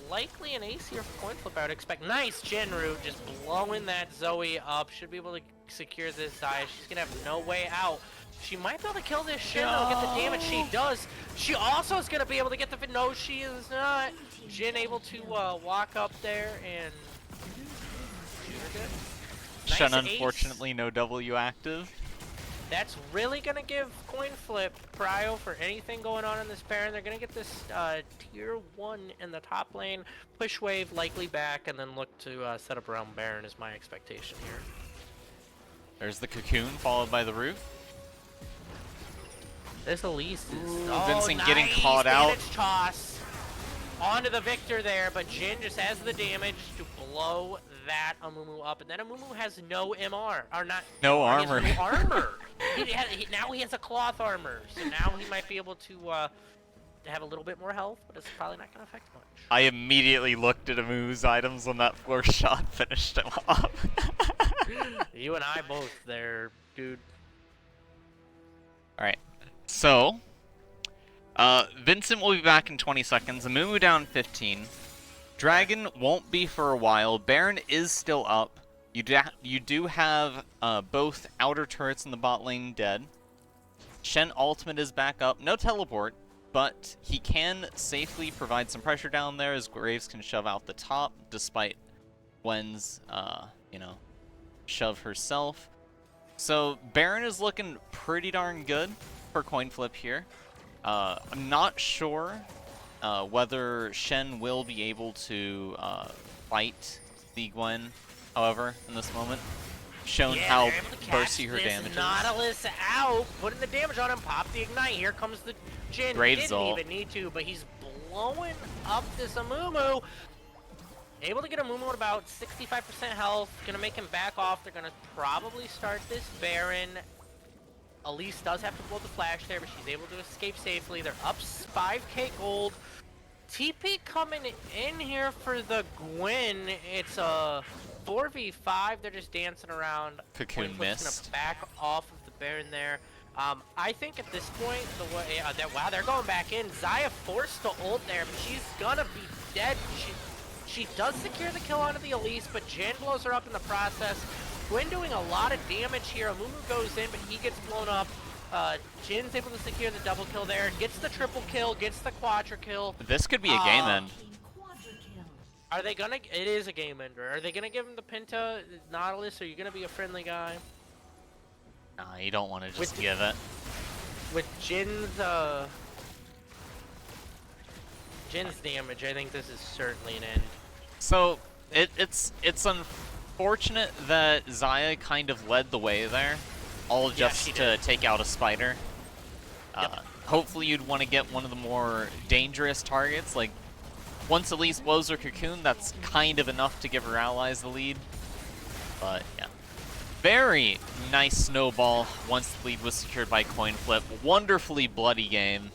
likely an ace here for Coinflip. I would expect. Nice Jinru just blowing that Zoe up. Should be able to secure this Zaya. She's gonna have no way out. She might be able to kill this Shen and get the damage she does. She also is going to be able to get the... No, she is not. Jhin able to walk up there and... shoot her good. Nice Shen, ace. unfortunately, no W active. That's really going to give Coinflip prio for anything going on in this Baron. They're going to get this tier 1 in the top lane. Push wave likely back and then look to set up around Baron is my expectation here. There's the cocoon followed by the roof. This Elise is... Vincent nice getting caught out. Damage toss onto the Victor there, but Jhin just has the damage to blow that Amumu up, and then Amumu has no MR, or not... No armor. He has no armor. Now he has a cloth armor, so now he might be able to have a little bit more health, but it's probably not going to affect much. I immediately looked at Amumu's items when that 4th shot finished him off. You and I both there, dude. Alright. So, Vincent will be back in 20 seconds. Amumu down 15. Dragon won't be for a while. Baron is still up. You do have both outer turrets in the bot lane dead. Shen ultimate is back up. No teleport, but he can safely provide some pressure down there as Graves can shove out the top, despite Gwen's, shove herself. So Baron is looking pretty darn good for Coinflip here. I'm not sure whether Shen will be able to fight the Gwen, however, in this moment. Shown how bursty her damage is. Nautilus out, putting the damage on him, pop the ignite. Here comes the Jhin. Graves Didn't ult. even need to, but he's blowing up this Amumu. Able to get Amumu at about 65% health. Gonna make him back off. They're gonna probably start this Baron. Elise does have to blow the flash there, but she's able to escape safely. They're up 5k gold. TP coming in here for the Gwen. It's a 4v5. They're just dancing around. Cocoon missed. Gonna back off of the Baron there. I think at this point, the way wow, they're going back in. Zaya forced to ult there, but she's gonna be dead. She does secure the kill onto the Elise, but Jhin blows her up in the process. Gwen doing a lot of damage here. Amumu goes in, but he gets blown up. Jin's able to secure the double kill there, gets the triple kill, gets the quadra kill. This could be a game end. Are they gonna? It is a game ender. Are they gonna give him the Penta Nautilus? Or are you gonna be a friendly guy? Nah, you don't want to just give it. With Jin's damage, I think this is certainly an end. So it's unfortunate that Zaya kind of led the way there, all just to take out a spider. Yep. Hopefully you'd want to get one of the more dangerous targets like Once Elise blows her cocoon, that's kind of enough to give her allies the lead. But yeah. Very nice snowball once the lead was secured by Coinflip. Wonderfully bloody game.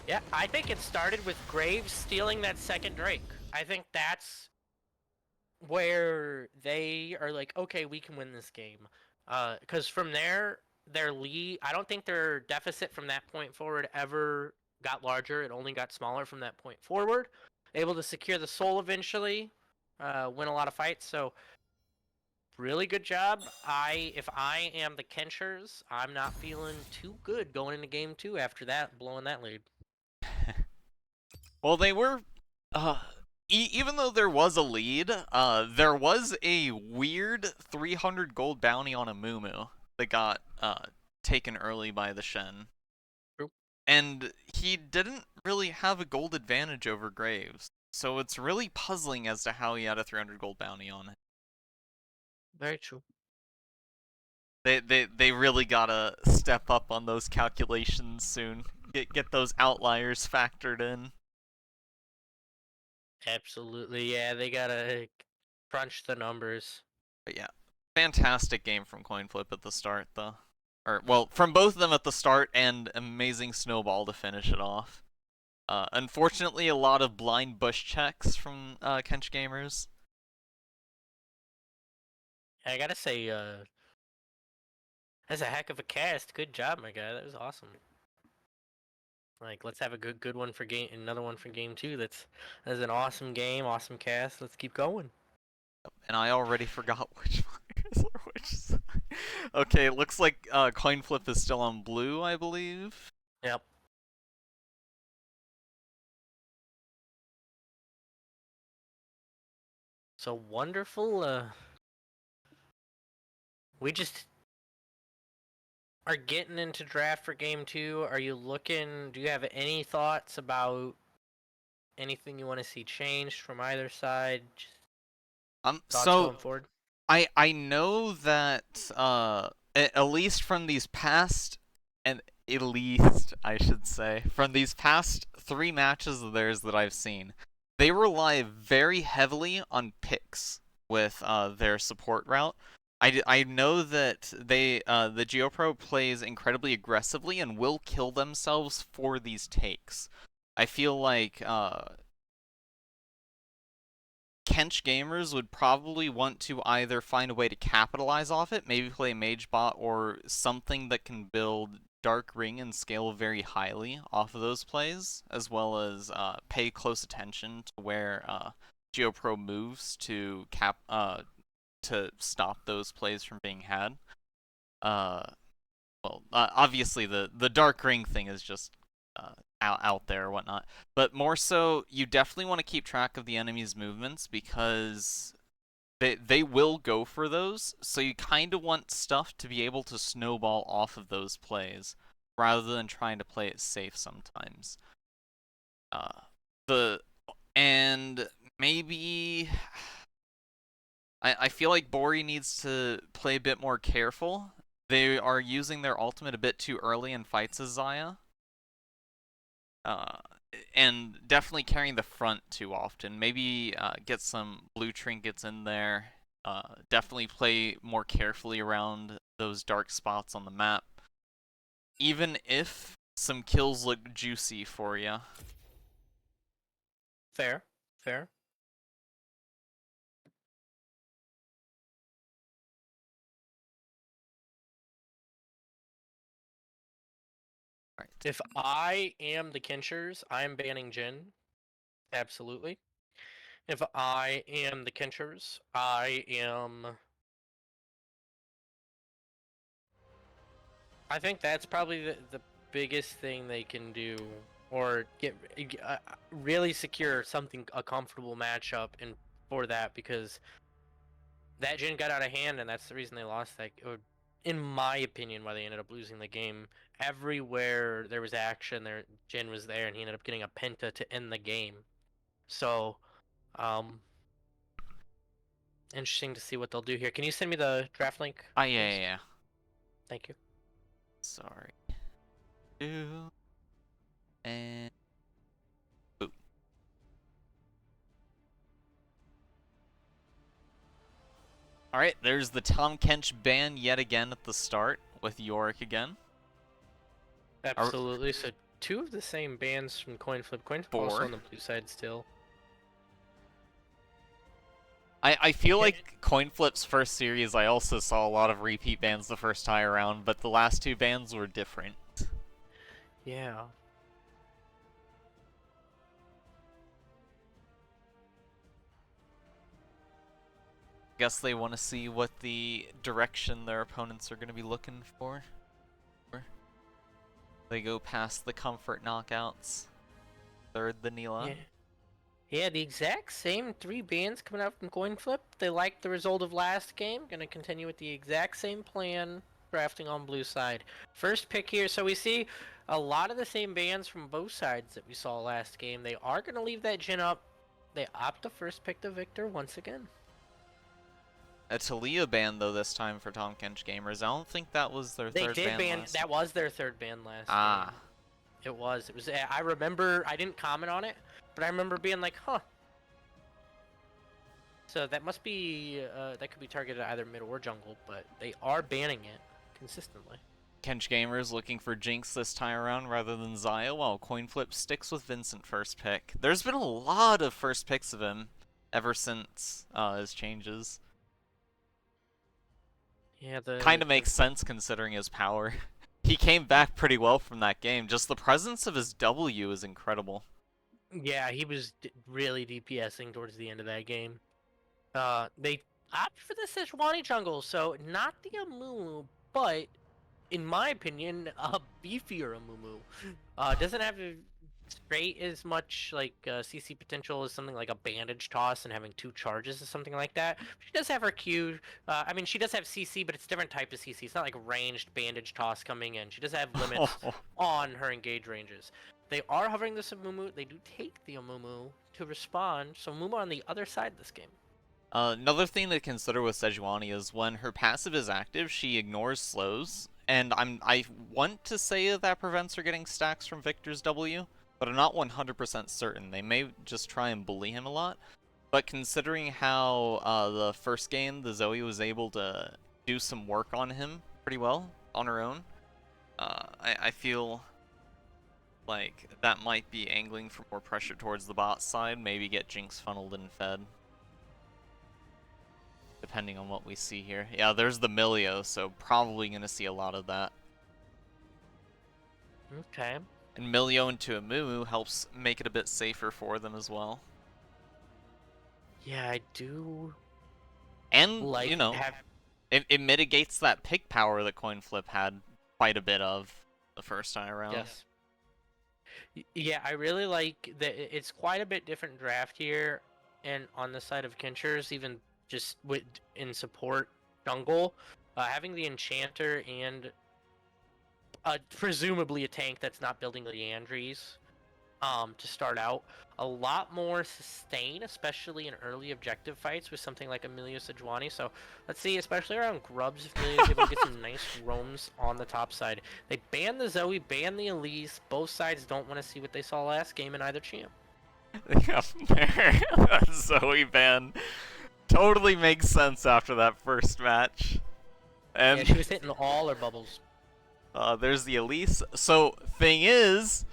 Yeah, I think it started with Graves stealing that second Drake. I think that's where they are like, okay, we can win this game. Because from there, their lead, I don't think their deficit from that point forward ever got larger. It only got smaller from that point forward. Able to secure the soul eventually, win a lot of fights. So really good job. If I am the Kenchers, I'm not feeling too good going into game 2 after that, blowing that lead. Well, they were, even though there was a lead, there was a weird 300 gold bounty on a Mumu that got taken early by the Shen. True. And he didn't really have a gold advantage over Graves, so it's really puzzling as to how he had a 300 gold bounty on it. Very true. They really gotta step up on those calculations soon. Get those outliers factored in. Absolutely, yeah. They gotta crunch the numbers. But yeah, fantastic game from Coinflip at the start, though. Or well, from both of them at the start, and amazing snowball to finish it off. Unfortunately, a lot of blind bush checks from Kench gamers. I gotta say, that's a heck of a cast. Good job, my guy. That was awesome. Like, let's have a good one for game, another one for game 2. That's an awesome game, awesome cast. Let's keep going. And I already forgot which players are which side. Okay, it looks like Coinflip is still on blue, I believe. Yep. So wonderful. We just are getting into draft for game 2. Are you looking? Do you have any thoughts about anything you want to see changed from either side? Just thoughts So going forward? I know that at least from these past, and at least I should say, from these past 3 matches of theirs that I've seen, they rely very heavily on picks with their support route. I know that the GeoPro plays incredibly aggressively and will kill themselves for these takes. I feel like Kench gamers would probably want to either find a way to capitalize off it, maybe play Mage Bot or something that can build Dark Ring and scale very highly off of those plays, as well as pay close attention to where GeoPro moves to to stop those plays from being had. Uh, obviously the Dark Ring thing is just out there or whatnot. But more so, you definitely want to keep track of the enemy's movements because they will go for those. So you kind of want stuff to be able to snowball off of those plays rather than trying to play it safe sometimes. The and maybe I feel like Bori needs to play a bit more careful. They are using their ultimate a bit too early in fights as Xayah. Uh, and definitely carrying the front too often. Maybe get some blue trinkets in there. Definitely play more carefully around those dark spots on the map. Even if some kills look juicy for you. Fair, fair. Right. If I am the Kenchers, I am banning Jin. Absolutely. If I am the Kenchers, I am. I think that's probably the biggest thing they can do, or get really secure something, a comfortable matchup, and for that, because that Jin got out of hand, and that's the reason they lost that. Or, in my opinion, why they ended up losing the game. Everywhere there was action, there Jin was there, and he ended up getting a penta to end the game. So, um, interesting to see what they'll do here. Can you send me the draft link, Ah, yeah, please? yeah, yeah. Thank you. Sorry. Two. And. Boop. Alright, there's the Tahm Kench ban yet again at the start with Yorick again. Absolutely. So 2 of the same bans from Coinflip. Coinflip also 4. on the blue side still. I feel like Coinflip's first series, I also saw a lot of repeat bans the first time around, but the last 2 bans were different. Yeah. Guess they want to see what the direction their opponents are going to be looking for. They go past the comfort knockouts. Third, the Neela. Yeah. Yeah, the exact same 3 bans coming out from Coinflip. They liked the result of last game. Gonna continue with the exact same plan, drafting on blue side. First pick here, so we see a lot of the same bans from both sides that we saw last game. They are gonna leave that Jhin up. They opt to first pick the Victor once again. A Talia ban, though, this time for Tahm Kench gamers. I don't think that was their They third did ban. ban. That was their 3rd ban last Ah. game. It was. It was. I remember. I didn't comment on it, but I remember being like, "Huh." So that must be. That could be targeted at either mid or jungle, but they are banning it consistently. Kench gamers looking for Jinx this time around rather than Xayah, while Coinflip sticks with Vincent first pick. There's been a lot of first picks of him ever since his changes. Yeah, Kind of makes sense considering his power. He came back pretty well from that game. Just the presence of his W is incredible. Yeah, he was really DPSing towards the end of that game. They opted for the Sejuani jungle, so not the Amumu, but in my opinion, a beefier Amumu. Doesn't have straight as much like CC potential as something like a bandage toss, and having 2 charges or something like that. She does have her Q. I mean, she does have CC, but it's a different type of CC. It's not like ranged bandage toss coming in. She does have limits on her engage ranges. They are hovering this Amumu. They do take the Amumu to respond, so Amumu on the other side of this game. Another thing to consider with Sejuani is when her passive is active, she ignores slows, and I want to say that prevents her getting stacks from Victor's W, but I'm not 100% certain. They may just try and bully him a lot. But considering how the first game, the Zoe was able to do some work on him pretty well on her own, I feel like that might be angling for more pressure towards the bot side, maybe get Jinx funneled and fed. Depending on what we see here. Yeah, there's the Milio, so probably going to see a lot of that. Okay. And Milio into a Mumu helps make it a bit safer for them as well. Yeah, I do. And, Like, you know, it mitigates that pick power that Coinflip had quite a bit of the first time around. Yes. Yeah, I really like that. It's quite a bit different draft here, and on the side of Kenchers, even just with in support jungle, having the Enchanter and presumably a tank that's not building Leandries, to start out, a lot more sustain, especially in early objective fights with something like Emilio Sejuani. So let's see, especially around Grubs, if Emilio's able to get some nice roams on the top side. They ban the Zoe, ban the Elise. Both sides don't want to see what they saw last game in either champ. Yeah, that Zoe ban totally makes sense after that first match. And yeah, she was hitting all her bubbles. There's the Elise. So, thing is,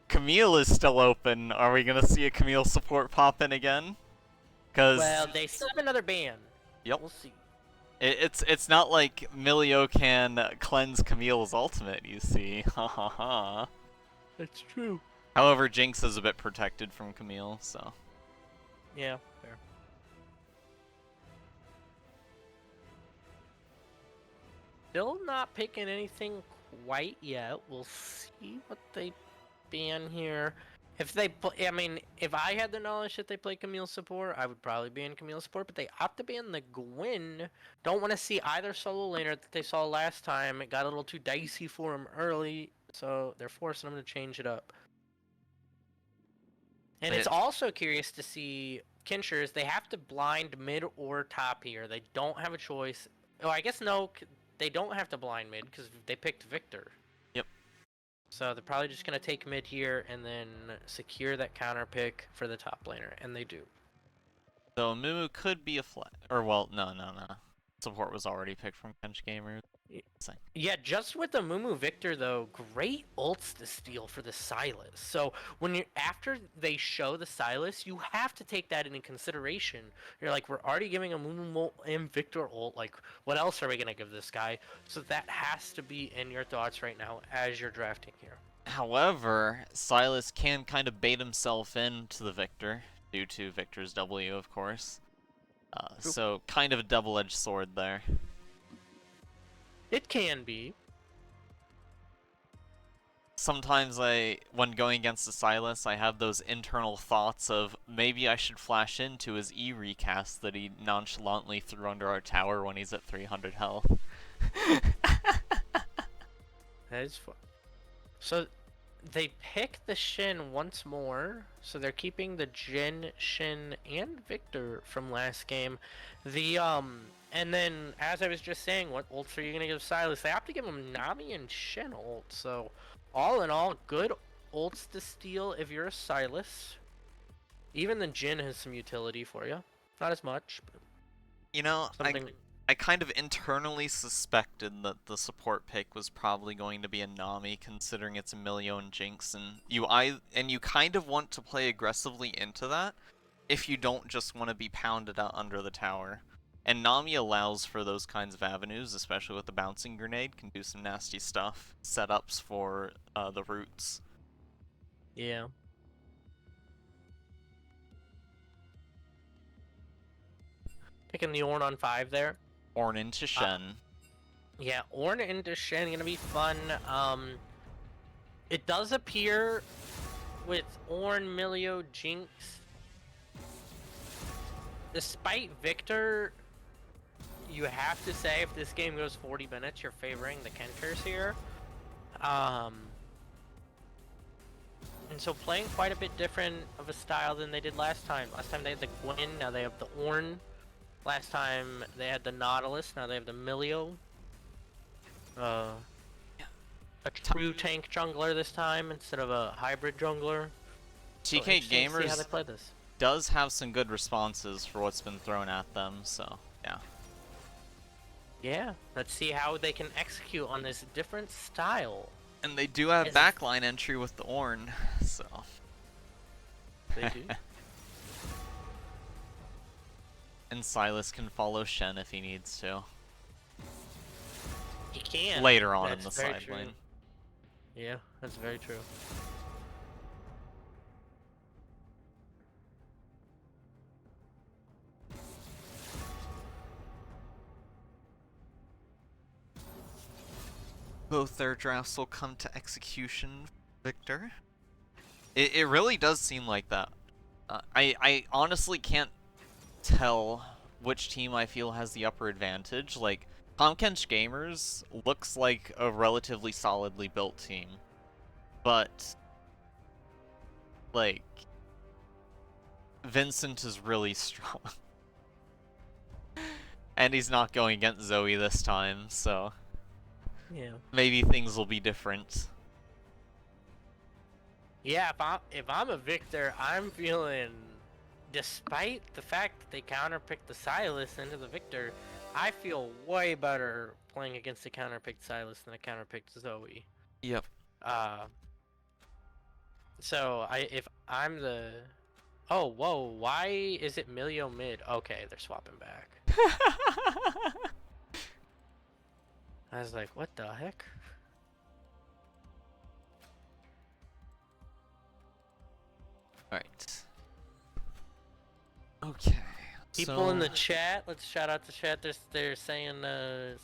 Camille is still open. Are we gonna see a Camille support pop in again? Cause Well, they still have another ban. Yep. We'll see. It's not like Milio can cleanse Camille's ultimate, you see. Ha ha ha. That's true. However, Jinx is a bit protected from Camille, so. Yeah, fair. Still not picking anything quite yet. We'll see what they ban here. If they play, I mean, if I had the knowledge that they play Camille support, I would probably ban Camille support, but they opt to ban the Gwyn. Don't want to see either solo laner that they saw last time. It got a little too dicey for them early, so they're forcing them to change it up. And it's also curious to see Kenchers. They have to blind mid or top here. They don't have a choice. Oh, I guess no, they don't have to blind mid because they picked Victor. Yep. So they're probably just going to take mid here and then secure that counter pick for the top laner, and they do. So Mumu could be a flat, or well, no. support was already picked from Kench Gamers. Yeah, just with the Mumu Victor though, great ults to steal for the Silas. So when you after they show the Silas, you have to take that into consideration. You're like, we're already giving a Mumu and Victor ult. Like, what else are we gonna give this guy? So that has to be in your thoughts right now as you're drafting here. However, Silas can kind of bait himself into the Victor due to Victor's W, of course. So kind of a double-edged sword there. It can be. Sometimes when going against the Silas, I have those internal thoughts of maybe I should flash into his E recast that he nonchalantly threw under our tower when he's at 300 health. That is fun. So they pick the Shin once more. So they're keeping the Jin, Shin, and Victor from last game. And then as I was just saying, what ults are you gonna give Silas? They have to give him Nami and Shin ult. So all in all, good ults to steal if you're a Silas. Even the Jin has some utility for you. Not as much, but you know, something. I kind of internally suspected that the support pick was probably going to be a Nami, considering it's Emilio and Jinx, and you kind of want to play aggressively into that if you don't just want to be pounded out under the tower. And Nami allows for those kinds of avenues, especially with the bouncing grenade, can do some nasty stuff. Setups for the roots. Yeah. Picking the Ornn on 5 there. Ornn into Shen. Yeah, Ornn into Shen gonna be fun. It does appear with Ornn, Milio, Jinx, despite Victor, you have to say if this game goes 40 minutes, you're favoring the Kenchers here. And so playing quite a bit different of a style than they did last time. Last time they had the Gwen, now they have the Ornn. Last time they had the Nautilus, now they have the Milio. A true tank jungler this time instead of a hybrid jungler. TK See how they Gamers play this. does have some good responses for what's been thrown at them, so yeah. Yeah, let's see how they can execute on this different style. And they do have backline entry with the Ornn, so. They do. And Silas can follow Shen if he needs to. He can. Later on in That's the very side true. lane. Yeah, that's very true. Both their drafts will come to execution, Victor. It really does seem like that. I honestly can't tell which team I feel has the upper advantage. Like, Tahm Kench Gamers looks like a relatively solidly built team. But, like, Vincent is really strong. And he's not going against Zoe this time, so Yeah. maybe things will be different. Yeah, if I'm a Victor, I'm feeling, despite the fact that they counterpicked the Silas into the Victor, I feel way better playing against a counterpicked Silas than a counterpicked Zoe. Yep. So if I'm the, oh whoa, why is it Milio mid? Okay, they're swapping back. I was like, what the heck? Alright. Okay. People in the chat, let's shout out the chat. They're saying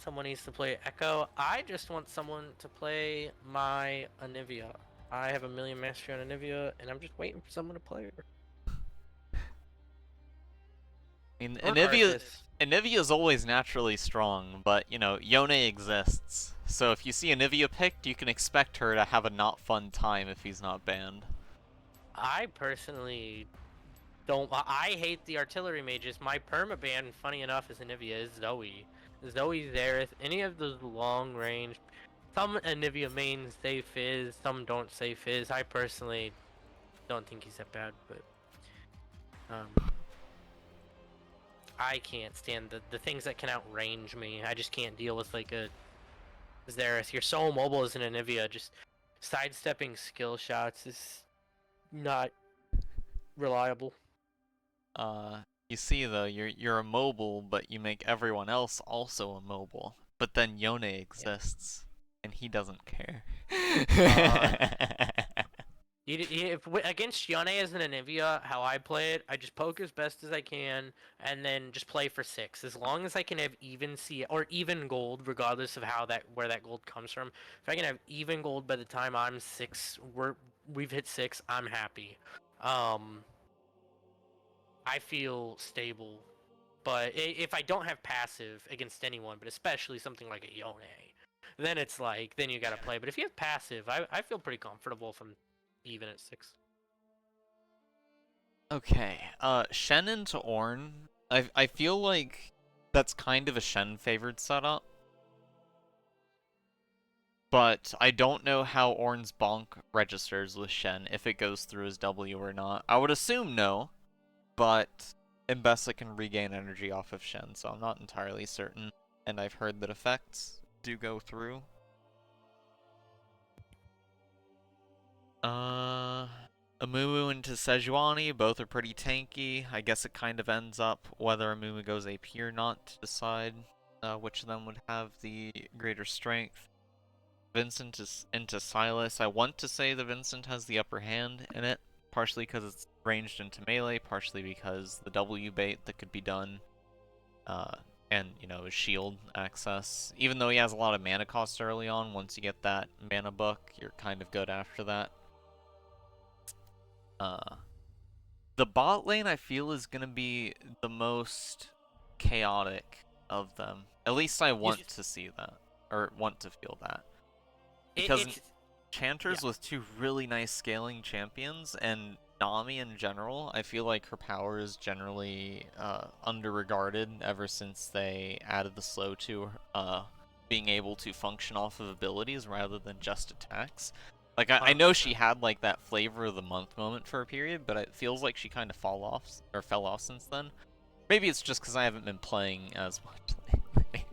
someone needs to play Echo. I just want someone to play my Anivia. I have 1,000,000 mastery on Anivia, and I'm just waiting for someone to play her. I mean, Anivia is always naturally strong, but, you know, Yone exists. So if you see Anivia picked, you can expect her to have a not fun time if he's not banned. I personally don't. I hate the artillery mages. My permaban, funny enough, is Anivia, is Zoe. Zoe's there. If any of those long range, some Anivia mains say Fizz, some don't say Fizz. I personally don't think he's that bad, but I can't stand the things that can outrange me. I just can't deal with like a Xerath. You're so mobile as an Anivia, just sidestepping skill shots is not reliable. You see though, you're immobile, but you make everyone else also immobile. But then Yone exists, and he doesn't care. Uh, against Yone as an Anivia, how I play it, I just poke as best as I can, and then just play for 6. As long as I can have even C or even gold, regardless of where that gold comes from. If I can have even gold by the time I'm 6, we've hit 6, I'm happy. I feel stable, but if I don't have passive against anyone, but especially something like a Yone, then it's like then you gotta play. But if you have passive, I feel pretty comfortable if I'm even at 6. Okay, Shen into Ornn. I feel like that's kind of a Shen favored setup. But I don't know how Ornn's bonk registers with Shen, if it goes through his W or not. I would assume no, but Mbessa can regain energy off of Shen, so I'm not entirely certain. And I've heard that effects do go through. Amumu into Sejuani, both are pretty tanky. I guess it kind of ends up whether Amumu goes AP or not to decide which of them would have the greater strength. Vincent is into Silas. I want to say that Vincent has the upper hand in it, partially because it's ranged into melee, partially because the W bait that could be done, and, you know, his shield access. Even though he has a lot of mana cost early on, once you get that mana book, you're kind of good after that. The bot lane, I feel, is going to be the most chaotic of them. At least I want to see that, or want to feel that. Because Chanters with 2 really nice scaling champions, and Nami in general, I feel like her power is generally under-regarded ever since they added the slow to being able to function off of abilities rather than just attacks. Like, I know she had like that flavor of the month moment for a period, but it feels like she kind of fell off since then. Maybe it's just because I haven't been playing as much lately.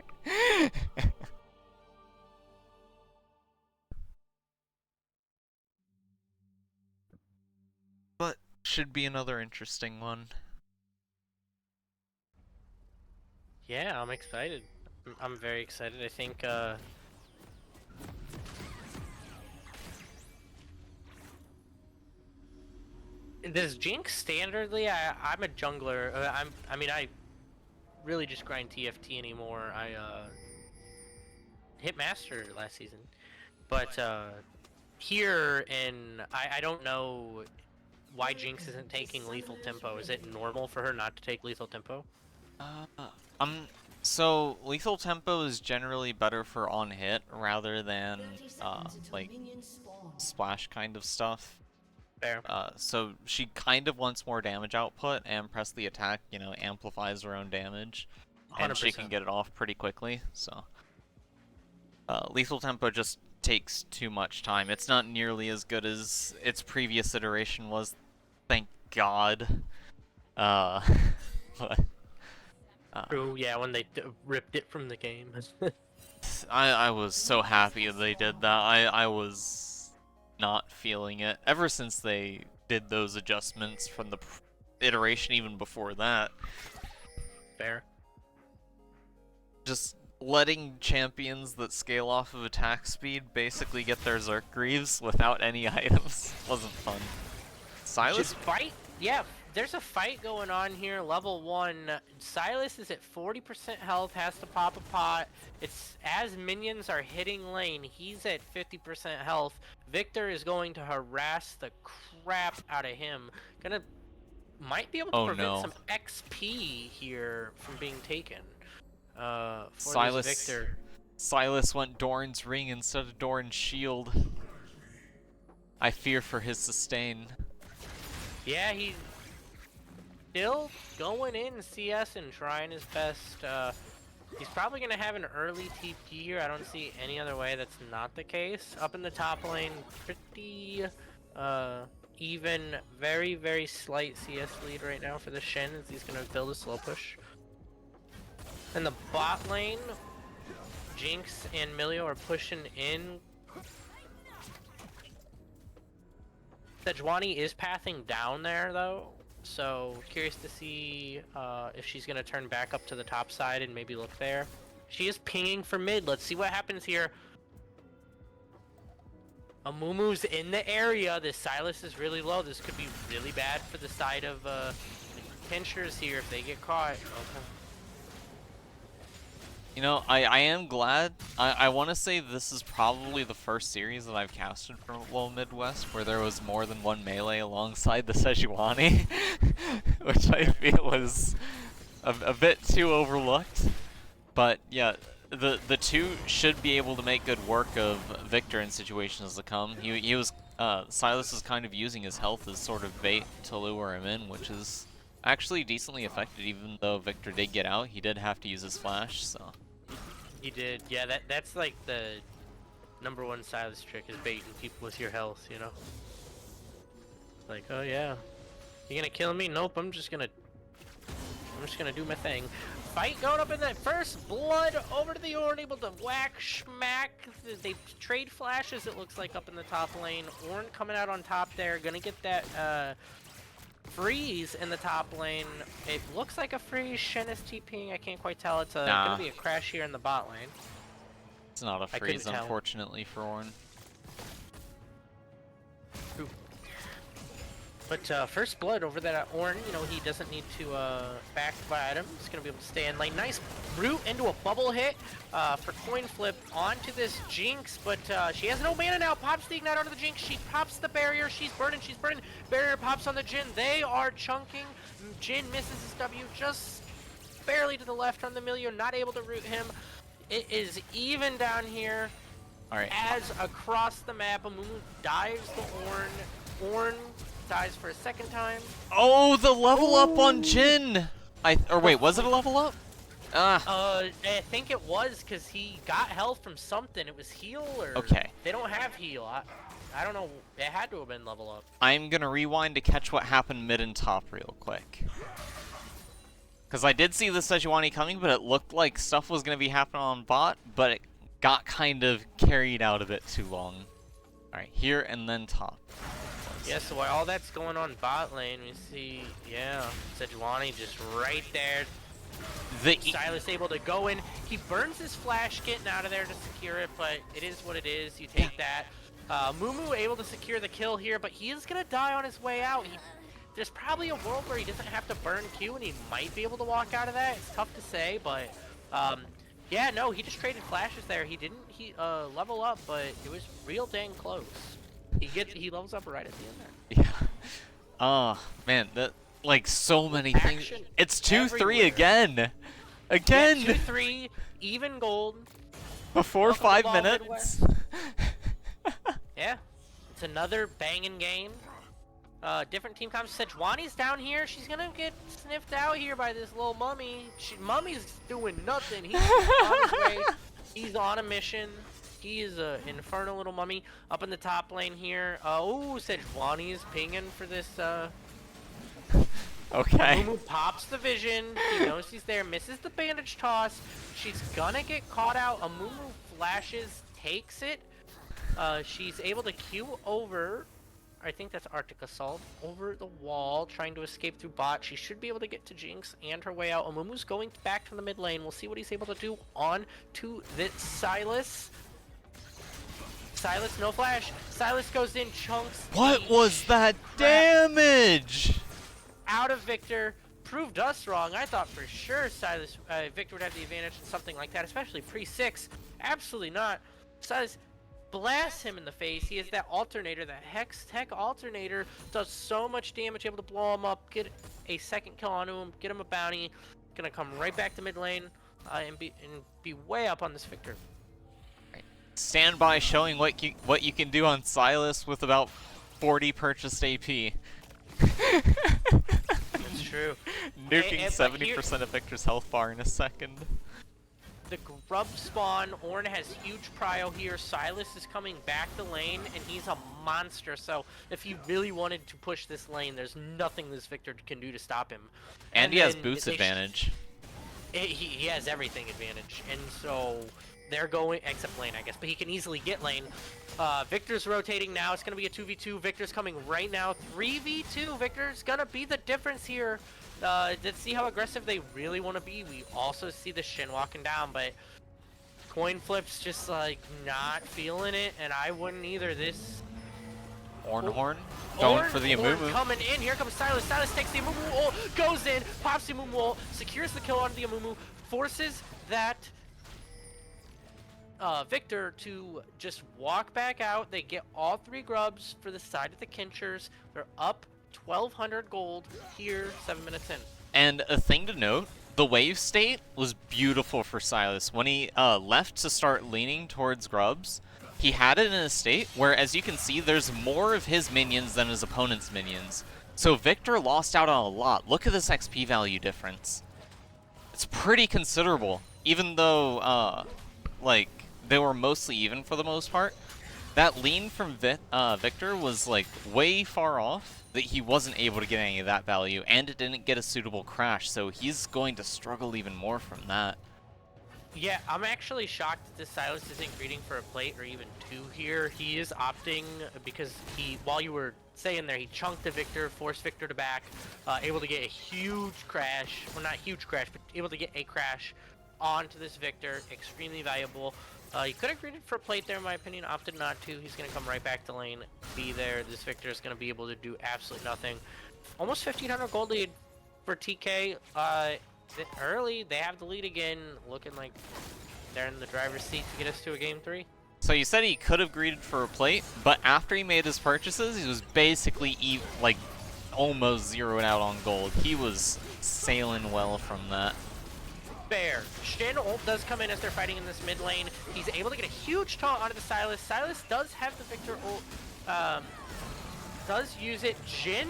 But should be another interesting one. Yeah, I'm excited. I'm very excited. I think does Jinx standardly? I'm a jungler. I mean I really just grind TFT anymore. I hit master last season, but here and I don't know why Jinx isn't taking lethal tempo. Is it normal for her not to take lethal tempo? So lethal tempo is generally better for on hit rather than like splash kind of stuff. Fair. So she kind of wants more damage output, and press the attack, you know, amplifies her own damage, and 100%. she can get it off pretty quickly. So lethal tempo just takes too much time. It's not nearly as good as its previous iteration was, thank God. But True, yeah, when they ripped it from the game. I was so happy they did that. I was not feeling it ever since they did those adjustments from the iteration even before that. Fair. Just letting champions that scale off of attack speed basically get their Zerk Greaves without any items wasn't fun. Silas? Just fight? Yeah, there's a fight going on here. Level 1. Silas is at 40% health, has to pop a pot. It's as minions are hitting lane, he's at 50% health. Victor is going to harass the crap out of him. Might be able to prevent some XP here from being taken. For Silas, this Victor. Silas went Doran's ring instead of Doran's shield. I fear for his sustain. Yeah, he's still going in CS and trying his best. He's probably going to have an early TP here. I don't see any other way that's not the case. Up in the top lane, pretty even, very, very slight CS lead right now for the Shen as he's going to build a slow push. In the bot lane, Jinx and Milio are pushing in. Sejuani is pathing down there though, so curious to see if she's gonna turn back up to the top side and maybe look there. She is pinging for mid. Let's see what happens here. Amumu's in the area. This Sylas is really low. This could be really bad for the side of Kenchers here if they get caught. Okay. You know, I am glad. I want to say this is probably the first series that I've casted from Low Midwest where there was more than one melee alongside the Sejuani, which I feel was a bit too overlooked. But yeah, the two should be able to make good work of Victor in situations to come. He was Sylas is kind of using his health as sort of bait to lure him in, which is actually decently effective. Even though Victor did get out, he did have to use his flash. So. He did, yeah. That's like the #1 Sylas trick is baiting people with your health, you know. Like, oh yeah, you gonna kill me? Nope. I'm just gonna do my thing. Fight going up in that first blood over to the Ornn, able to whack, schmack. They trade flashes. It looks like up in the top lane. Ornn coming out on top there, gonna get that freeze in the top lane. It looks like a freeze. Shen is TPing. I can't quite tell. It's gonna be a crash here in the bot lane. It's not a freeze, unfortunately, for Ornn. But first blood over that Ornn, you know, he doesn't need to back by item. He's going to be able to stay in lane. Nice root into a bubble hit for Coinflip onto this Jinx, but she has no mana now. Pops the Ignite onto the Jinx. She pops the barrier. She's burning. Barrier pops on the Jhin. They are chunking. Jhin misses his W just barely to the left on the Milio. Not able to root him. It is even down here. All right. As across the map, Amumu dives the Ornn. Ornn dies for a second time. Oh, the level up on Jhin! Or wait, was it a level up? I think it was because he got health from something. It was heal or... Okay. They don't have heal. I don't know. It had to have been level up. I'm gonna rewind to catch what happened mid and top real quick. Because I did see the Sejuani coming, but it looked like stuff was gonna be happening on bot, but it got kind of carried out a bit too long. Alright, here and then top. Yeah, so while all that's going on bot lane, we see, yeah, Sejuani just right there. Sylas able to go in. He burns his flash getting out of there to secure it, but it is what it is. You take that. Mumu able to secure the kill here, but he is going to die on his way out. There's probably a world where he doesn't have to burn Q, and he might be able to walk out of that. It's tough to say, but yeah, no, he just traded flashes there. He didn't level up, but it was real dang close. He levels up right at the end there. Yeah. Oh man, that like so many things. It's 2-3 again. Again. Yeah, 2-3, even gold. Before 5 minutes. Yeah, it's another banging game. Different team comps. Sejuani's down here. She's gonna get sniffed out here by this little mummy. Mummy's doing nothing. He's on his way. He's on a mission. He is an infernal little mummy up in the top lane here. Oh, Sejuani is pinging for this. Okay. Mumu pops the vision. He knows he's there. Misses the bandage toss. She's gonna get caught out. Mumu flashes, takes it. She's able to Q over. I think that's Arctic Assault over the wall, trying to escape through bot. She should be able to get to Jinx and her way out. Amumu's going back to the mid lane. We'll see what he's able to do on to this Sylas. Sylas, no flash. Sylas goes in, chunks. What was that damage? Out of Victor. Proved us wrong. I thought for sure Victor would have the advantage in something like that, especially pre-6. Absolutely not. Sylas blasts him in the face. He has that alternator, that Hex Tech alternator, does so much damage, able to blow him up, get a second kill onto him, get him a bounty. Gonna come right back to mid lane and be way up on this Victor. Stand by showing what you can do on Sylas with about 40 purchased AP. That's true. Nuking 70% of Victor's health bar in a second. The grub spawn, Ornn has huge prio here. Sylas is coming back the lane, and he's a monster. So if he really wanted to push this lane, there's nothing this Victor can do to stop him. And he has boost advantage. he has everything advantage, and so they're going, except lane, I guess, but he can easily get lane. Victor's rotating now. It's going to be a 2v2. Victor's coming right now. 3v2. Victor's going to be the difference here. Let's see how aggressive they really want to be. We also see the Shin walking down, but Coinflip's just like not feeling it, and I wouldn't either. This Ornhorn going for the Amumu. Coming in. Here comes Silas. Silas takes the Amumu ult, goes in, pops the Amumu ult, secures the kill onto the Amumu, forces that Victor to just walk back out. They get all 3 grubs for the side of the Kenchers. They're up 1,200 gold here, 7 minutes in. And a thing to note, the wave state was beautiful for Silas. When he left to start leaning towards grubs, he had it in a state where, as you can see, there's more of his minions than his opponent's minions. So Victor lost out on a lot. Look at this XP value difference. It's pretty considerable, even though, like, they were mostly even for the most part. That lean from Victor was, like, way far off that he wasn't able to get any of that value, and it didn't get a suitable crash, so he's going to struggle even more from that. Yeah, I'm actually shocked that this Silas isn't greeting for a plate or even 2 here. He is opting because while you were saying there, he chunked the Victor, forced Victor to back, able to get a huge crash, well not huge crash, but able to get a crash onto this Victor, extremely valuable. He could have greeted for a plate there, in my opinion, opted not to. He's going to come right back to lane, be there. This Victor is going to be able to do absolutely nothing. Almost 1,500 gold lead for TK. Early, they have the lead again, looking like they're in the driver's seat to get us to a game 3. So you said he could have greeted for a plate, but after he made his purchases, he was basically like almost zeroing out on gold. He was sailing well from that. Fair. Shin ult does come in as they're fighting in this mid lane. He's able to get a huge taunt onto the Silas. Silas does have the Victor ult. Does use it. Jin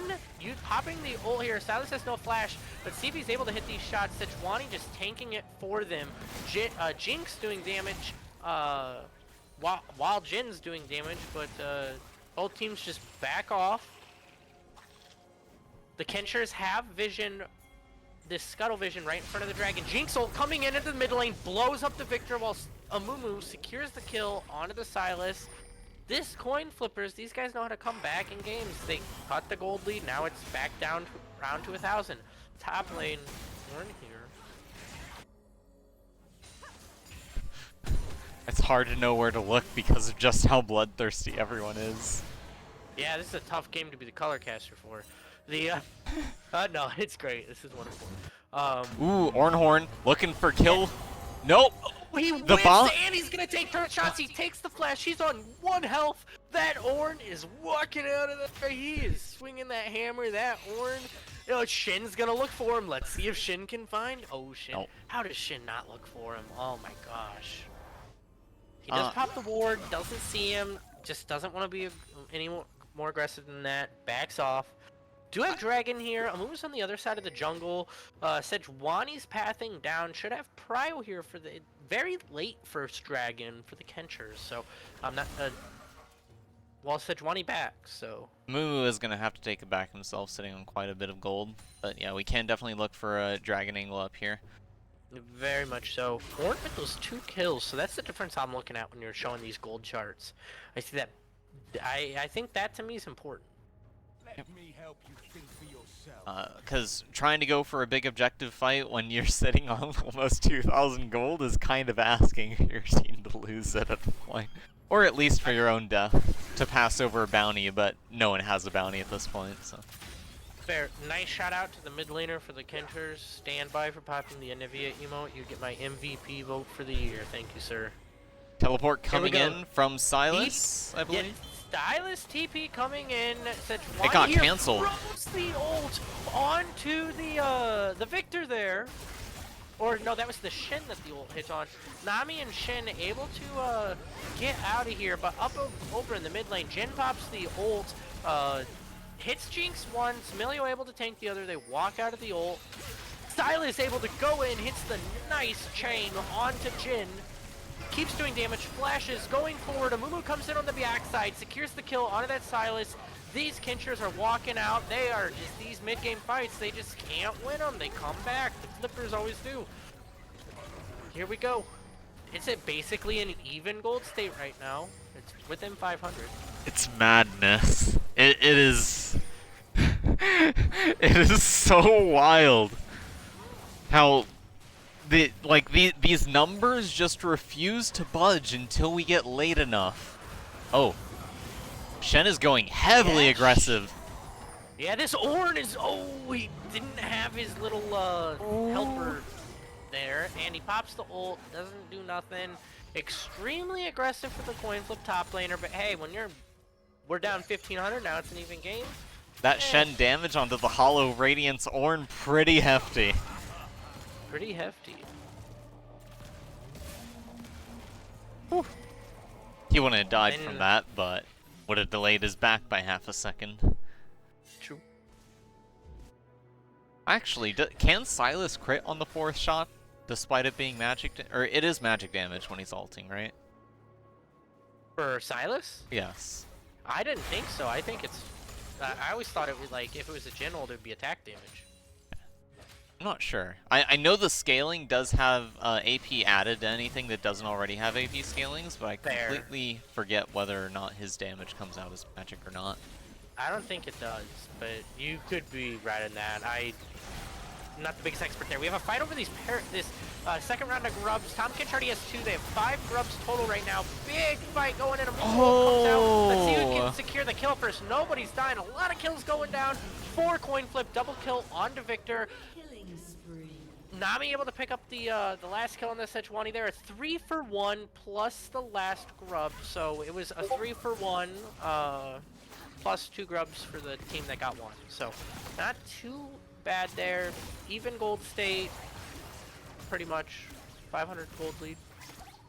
popping the ult here. Silas has no flash, but see if he's able to hit these shots. Sejuani just tanking it for them. Jinx doing damage while Jin's doing damage, but both teams just back off. The Kenchers have vision, this scuttle vision right in front of the dragon. Jinx ult coming in into the mid lane, blows up the Victor while Amumu secures the kill onto the Silas. This coin flippers, these guys know how to come back in games. They cut the gold lead, now it's back down round to 1,000. Top lane, we're in here. It's hard to know where to look because of just how bloodthirsty everyone is. Yeah, this is a tough game to be the color caster for. The no, it's great. This is wonderful. Ooh, Ornhorn looking for kill. Nope. He wins and he's gonna take turret shots. He takes the flash. He's on 1 health. That Orn is walking out of there. He is swinging that hammer. That Orn. You know, Shin's gonna look for him. Let's see if Shin can find. Oh, Shin. Nope. How does Shin not look for him? Oh my gosh. He does pop the ward. Doesn't see him. Just doesn't want to be any more aggressive than that. Backs off. Do have Dragon here. Amumu's on the other side of the jungle. Sejuani's pathing down. Should have Prio here for the very late first Dragon for the Kenchers. So I'm not. Well, Sejuani back. So Amumu is gonna have to take it back himself, sitting on quite a bit of gold. But yeah, we can definitely look for a Dragon angle up here. Very much so. Orn with those 2 kills. So that's the difference I'm looking at when you're showing these gold charts. I see that. I think that to me is important. Let me help you think for yourself. Because trying to go for a big objective fight when you're sitting on almost 2,000 gold is kind of asking your team to lose it at the point. Or at least for your own death, to pass over a bounty, but no one has a bounty at this point, so. Fair. Nice shout out to the mid laner for the Kenchers. Stand by for popping the Anivia emote. You get my MVP vote for the year. Thank you, sir. Teleport coming in from Silas, I believe. Yeah, Silas TP coming in. It got canceled. Throws the ult onto the Victor there. Or no, that was the Shin that the ult hit on. Nami and Shin able to get out of here, but up over in the mid lane, Jin pops the ult, hits Jinx once, Milio able to tank the other, they walk out of the ult. Silas able to go in, hits the nice chain onto Jin. Keeps doing damage, flashes, going forward, Amumu comes in on the backside, secures the kill onto that Silas. These Kenchers are walking out. They are just these mid-game fights. They just can't win them. They come back. The Flippers always do. Here we go. It's basically an even gold state right now. It's within 500. It's madness. It is. It is so wild how these numbers just refuse to budge until we get late enough. Oh, Shen is going heavily aggressive. Yeah, this Ornn is. Oh, he didn't have his little helper there, and he pops the ult. Doesn't do nothing. Extremely aggressive for the coin flip top laner, but hey, when we're down 1500 now, it's an even game. That Shen damage onto the Hollow Radiance Ornn, pretty hefty. Pretty hefty. Whew. He wouldn't have died from that, but would have delayed his back by half a second. True. Actually, can Silas crit on the 4th shot, despite it being magic? Or it is magic damage when he's ulting, right? For Silas? Yes. I didn't think so. I think it's. I always thought it was like if it was a Jhin ult, it would be attack damage. I'm not sure. I know the scaling does have AP added to anything that doesn't already have AP scalings, but I completely forget whether or not his damage comes out as magic or not. I don't think it does, but you could be right in that. I'm not the biggest expert there. We have a fight over this second round of grubs. Tahm Kench already has 2. They have 5 grubs total right now. Big fight going in. Comes out. Let's see who can secure the kill first. Nobody's dying. A lot of kills going down. 4 coin flip, double kill onto Victor. Nami able to pick up the last kill on the Sejuani there. A 3 for 1 plus the last grub. So it was a 3 for 1 plus 2 grubs for the team that got 1. So not too bad there. Even gold state. Pretty much 500 gold lead.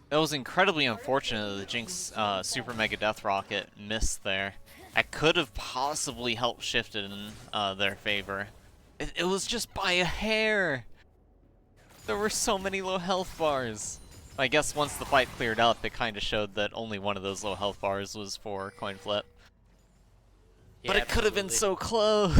That was incredibly unfortunate that the Jinx Super Mega Death Rocket missed there. That could have possibly helped shift it in their favor. It was just by a hair. There were so many low health bars. I guess once the fight cleared up, it kind of showed that only one of those low health bars was for Coinflip. Yeah, but it could have been so close.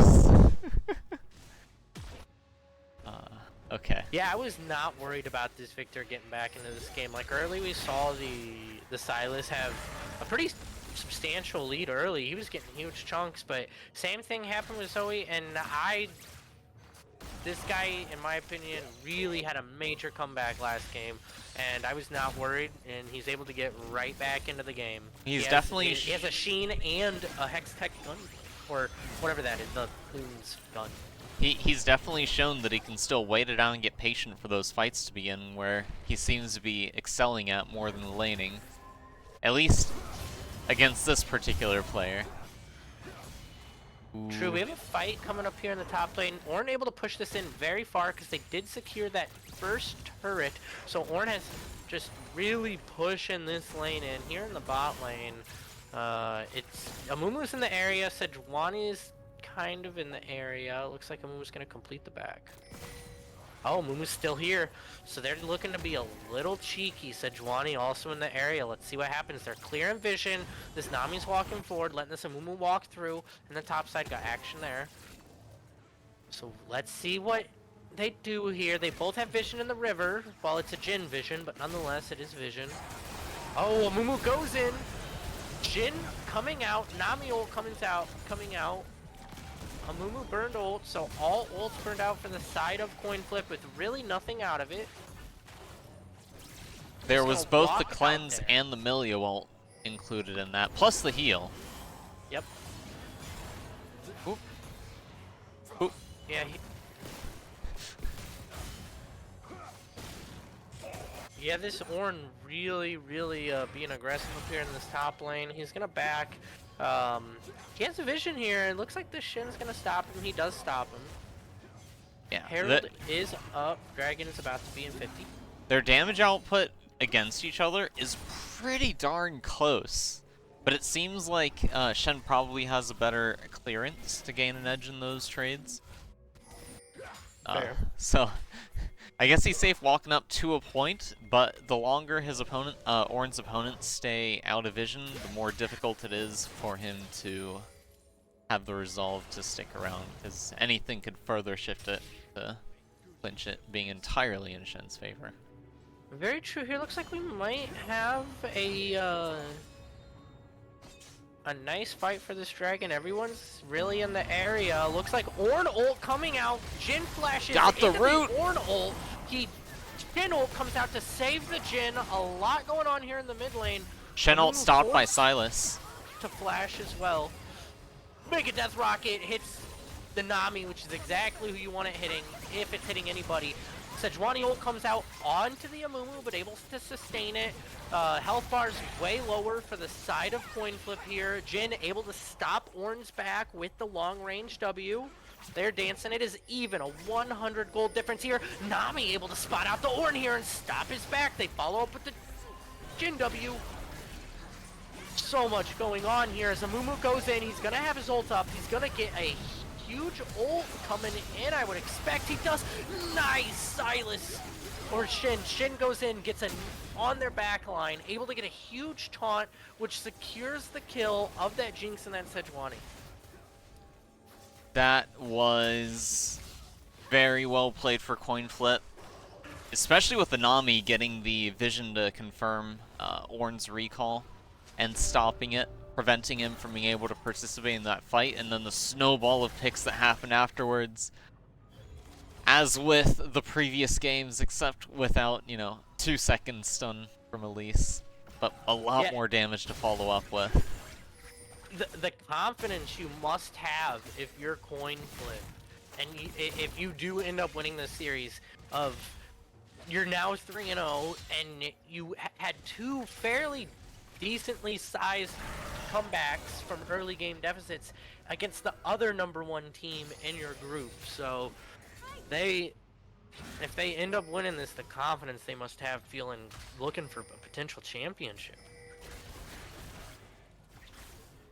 Okay. Yeah, I was not worried about this Victor getting back into this game. Like early, we saw the Silas have a pretty substantial lead early. He was getting huge chunks, but same thing happened with Zoe, and this guy, in my opinion, really had a major comeback last game, and I was not worried, and he's able to get right back into the game. He has a Sheen and a Hex Tech gun, or whatever that is, the Loon's gun. He's definitely shown that he can still wait it out and get patient for those fights to begin, where he seems to be excelling at more than the laning. At least against this particular player. Ooh. True, we have a fight coming up here in the top lane. Ornn able to push this in very far because they did secure that first turret. So Ornn has just really pushing this lane in. Here in the bot lane, it's Amumu's in the area. Sejuani is kind of in the area. Looks like Amumu's going to complete the back. Oh, Amumu's still here. So they're looking to be a little cheeky. Sejuani also in the area. Let's see what happens. They're clear in vision. This Nami's walking forward, letting this Amumu walk through. And the top side got action there. So let's see what they do here. They both have vision in the river. Well, it's a Jhin vision, but nonetheless, it is vision. Oh, Amumu goes in. Jhin coming out. Nami ult coming out. Amumu burned ult, so all ults burned out for the side of Coinflip with really nothing out of it. There was both the cleanse and the Millia ult included in that, plus the heal. Yep. Oop. Oop. Yeah. Yeah, this Ornn really being aggressive up here in this top lane. He's gonna back. He has a vision here. It looks like the Shin's gonna stop him. He does stop him. Yeah. Herald is up. Dragon is about to be in 50. Their damage output against each other is pretty darn close. But it seems like Shen probably has a better clearance to gain an edge in those trades. So I guess he's safe walking up to a point, but the longer his opponent, Ornn's opponents stay out of vision, the more difficult it is for him to have the resolve to stick around, because anything could further shift it to clinch it, being entirely in Shen's favor. Very true. Here looks like we might have a nice fight for this dragon. Everyone's really in the area. Looks like Ornn ult coming out. Jhin flashes Got the into root. the Ornn ult. Jhin ult comes out to save the Jhin. A lot going on here in the mid lane. Shen ult stopped by forced Silas. to flash as well. Mega Death Rocket hits the Nami, which is exactly who you want it hitting, if it's hitting anybody. Sejuani ult comes out onto the Amumu, but able to sustain it. Health bar's way lower for the side of Coinflip here. Jhin able to stop Ornn's back with the long range W. They're dancing. It is even a 100 gold difference here. Nami able to spot out the Ornn here and stop his back. They follow up with the Jhin W. So much going on here as Amumu goes in. He's gonna have his ult up. He's gonna get a huge ult coming in, I would expect. He does. Nice. Silas or Shin. Shin goes in, gets on their back line, able to get a huge taunt, which secures the kill of that Jinx and that Sejuani. That was very well played for Coinflip, especially with the Nami getting the vision to confirm Ornn's recall and stopping it, preventing him from being able to participate in that fight, and then the snowball of picks that happened afterwards. As with the previous games, except without, 2 second stun from Elise, but a lot more damage to follow up with. The confidence you must have if you're Coinflip, and if you do end up winning this series, of you're now 3-0, and you had 2 fairly decently sized comebacks from early game deficits against the other #1 team in your group. So if they end up winning this, the confidence they must have looking for a potential championship.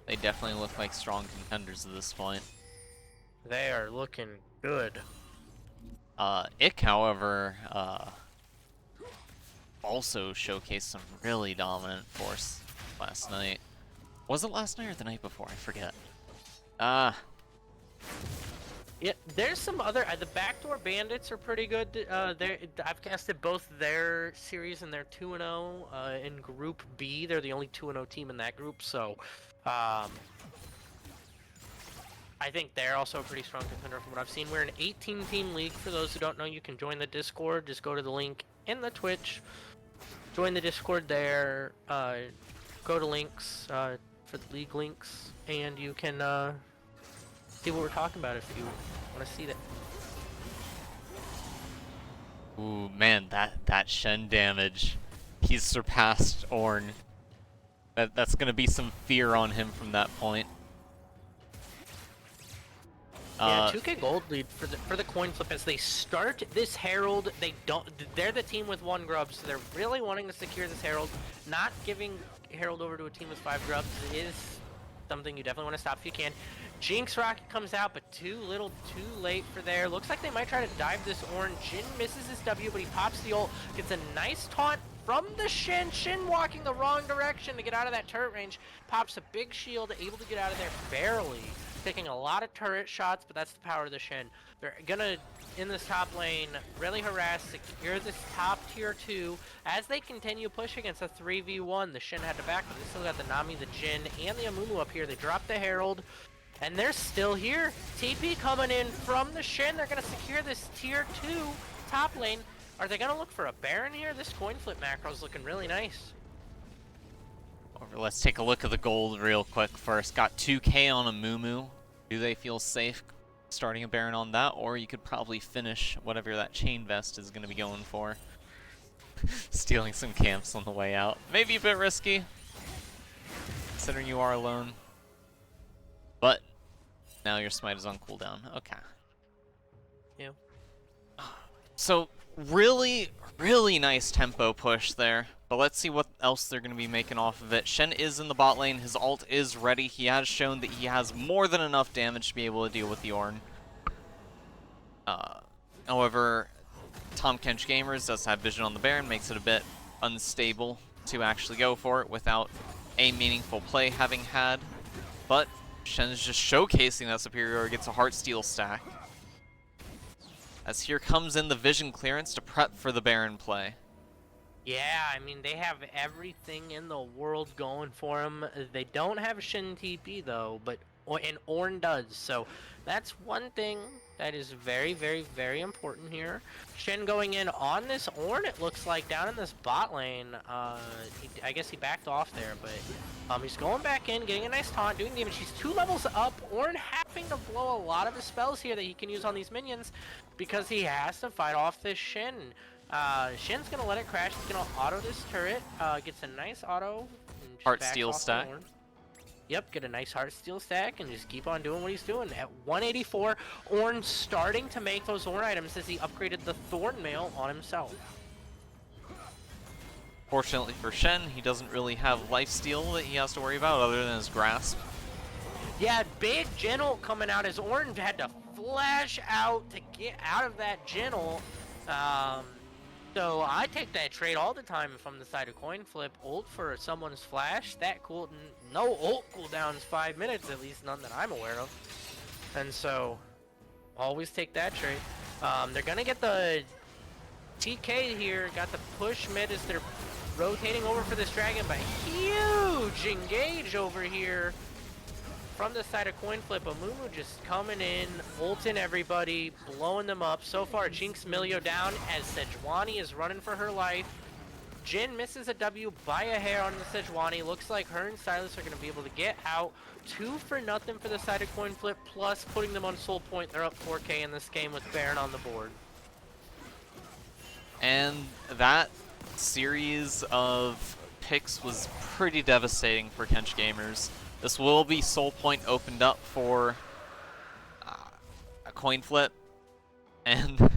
They definitely look like strong contenders at this point. They are looking good. Ick, however, also showcased some really dominant force last night. Was it last night or the night before? I forget. Yeah, there's some other. The Backdoor Bandits are pretty good. I've casted both their series and their 2-0 in Group B. They're the only 2-0 team in that group, so I think they're also a pretty strong contender from what I've seen. We're an 18-team league. For those who don't know, you can join the Discord. Just go to the link in the Twitch. Join the Discord there. Go to links for the league links, and you can see what we're talking about if you want to see that. Ooh, man, that Shen damage. He's surpassed Ornn. That's gonna be some fear on him from that point. Yeah, 2k gold lead for the coin flip as they start this Herald. They're the team with 1 grub, so they're really wanting to secure this Herald. Not giving Herald over to a team with 5 grubs is something you definitely want to stop if you can. Jinx Rocket comes out, but too little, too late for there. Looks like they might try to dive this Ornn. Jhin misses his W, but he pops the ult. Gets a nice taunt from the Shin. Shin walking the wrong direction to get out of that turret range. Pops a big shield, able to get out of there barely. Taking a lot of turret shots, but that's the power of the Shin. They're gonna, in this top lane, really harass, secure this top tier 2. As they continue pushing against a 3v1, the Shin had to back, but they still got the Nami, the Jhin, and the Amumu up here. They dropped the Herald, and they're still here. TP coming in from the Shin. They're gonna secure this tier 2 top lane. Are they gonna look for a Baron here? This coin flip macro is looking really nice. Let's take a look at the gold real quick first. Got 2k on a Mumu. Do they feel safe starting a Baron on that? Or you could probably finish whatever that chain vest is going to be going for. Stealing some camps on the way out. Maybe a bit risky, considering you are alone. But now your smite is on cooldown. Okay. Yeah. So really, really nice tempo push there. But let's see what else they're going to be making off of it. Shen is in the bot lane. His ult is ready. He has shown that he has more than enough damage to be able to deal with the Ornn. However, Tahm Kench Gamers does have vision on the Baron, makes it a bit unstable to actually go for it without a meaningful play having had. But Shen is just showcasing that superiority, gets a Heartsteel stack. As here comes in the vision clearance to prep for the Baron play. Yeah, I mean, they have everything in the world going for them. They don't have Shin TP, though, and Ornn does, so that's one thing that is very, very, very important here. Shin going in on this Ornn, it looks like, down in this bot lane. I guess he backed off there, but he's going back in, getting a nice taunt, doing damage. He's 2 levels up. Ornn having to blow a lot of his spells here that he can use on these minions because he has to fight off this Shin. Shin's gonna let it crash. He's gonna auto this turret. Gets a nice auto. And Heart steal stack. Yep, get a nice heart steal stack and just keep on doing what he's doing. At 184, Ornn starting to make those Ornn items as he upgraded the Thorn Mail on himself. Fortunately for Shen, he doesn't really have lifesteal that he has to worry about other than his grasp. Yeah, big Gentle coming out as Ornn had to flash out to get out of that Gentle. So I take that trade all the time from the side of Coinflip. Ult for someone's flash. That cool. No ult cooldown's 5 minutes, at least none that I'm aware of. And so, always take that trade. They're gonna get the TK here. Got the push mid as they're rotating over for this dragon, but huge engage over here from the side of Coinflip. Amumu just coming in, ulting everybody, blowing them up. So far, Jinx Milio down as Sejuani is running for her life. Jin misses a W by a hair on the Sejuani. Looks like her and Silas are going to be able to get out. 2 for nothing for the side of Coinflip, plus putting them on soul point. They're up 4K in this game with Baron on the board. And that series of picks was pretty devastating for Kench gamers. This will be soul point opened up for a coin flip, and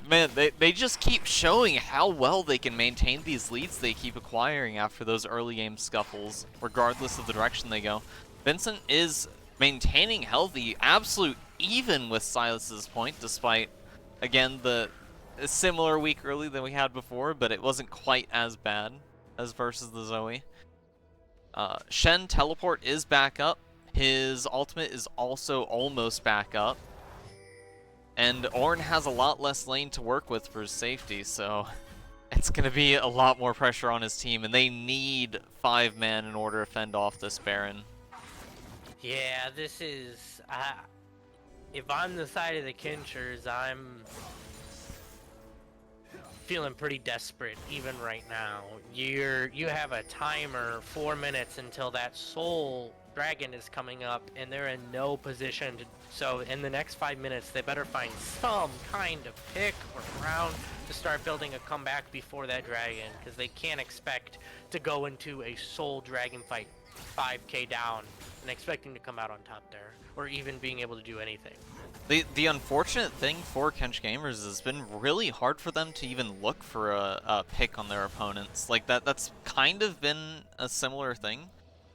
they just keep showing how well they can maintain these leads they keep acquiring after those early game scuffles, regardless of the direction they go. Vincent is maintaining healthy, absolute even with Silas's point, despite, again, a similar week early than we had before, but it wasn't quite as bad as versus the Zoe. Shen teleport is back up. His ultimate is also almost back up. And Ornn has a lot less lane to work with for his safety, so it's going to be a lot more pressure on his team, and they need 5 men in order to fend off this Baron. Yeah, this is... if I'm the side of the Kenchers, I'm feeling pretty desperate even right now. You have a timer, 4 minutes until that soul dragon is coming up, and they're in no position to, so in the next 5 minutes they better find some kind of pick or round to start building a comeback before that dragon, because they can't expect to go into a soul dragon fight 5k down and expecting to come out on top there, or even being able to do anything. The unfortunate thing for Kench gamers is it's been really hard for them to even look for a pick on their opponents. Like that's kind of been a similar thing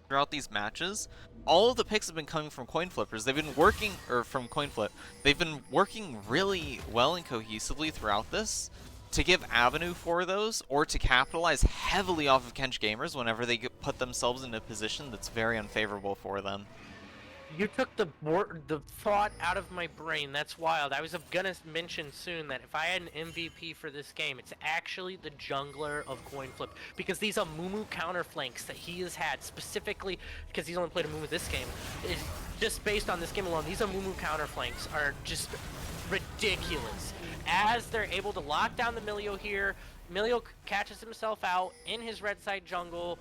throughout these matches. All of the picks have been coming from coin flippers. They've been working, or from Coinflip. They've been working really well and cohesively throughout this to give avenue for those, or to capitalize heavily off of Kench gamers whenever they put themselves in a position that's very unfavorable for them. You took the thought out of my brain. That's wild. I was gonna mention soon that if I had an MVP for this game, it's actually the jungler of Coinflip, because these Amumu counter flanks that he has had, specifically because he's only played Amumu this game, is just based on this game alone. These Amumu counter flanks are just ridiculous. As they're able to lock down the Milio here, Milio catches himself out in his red side jungle.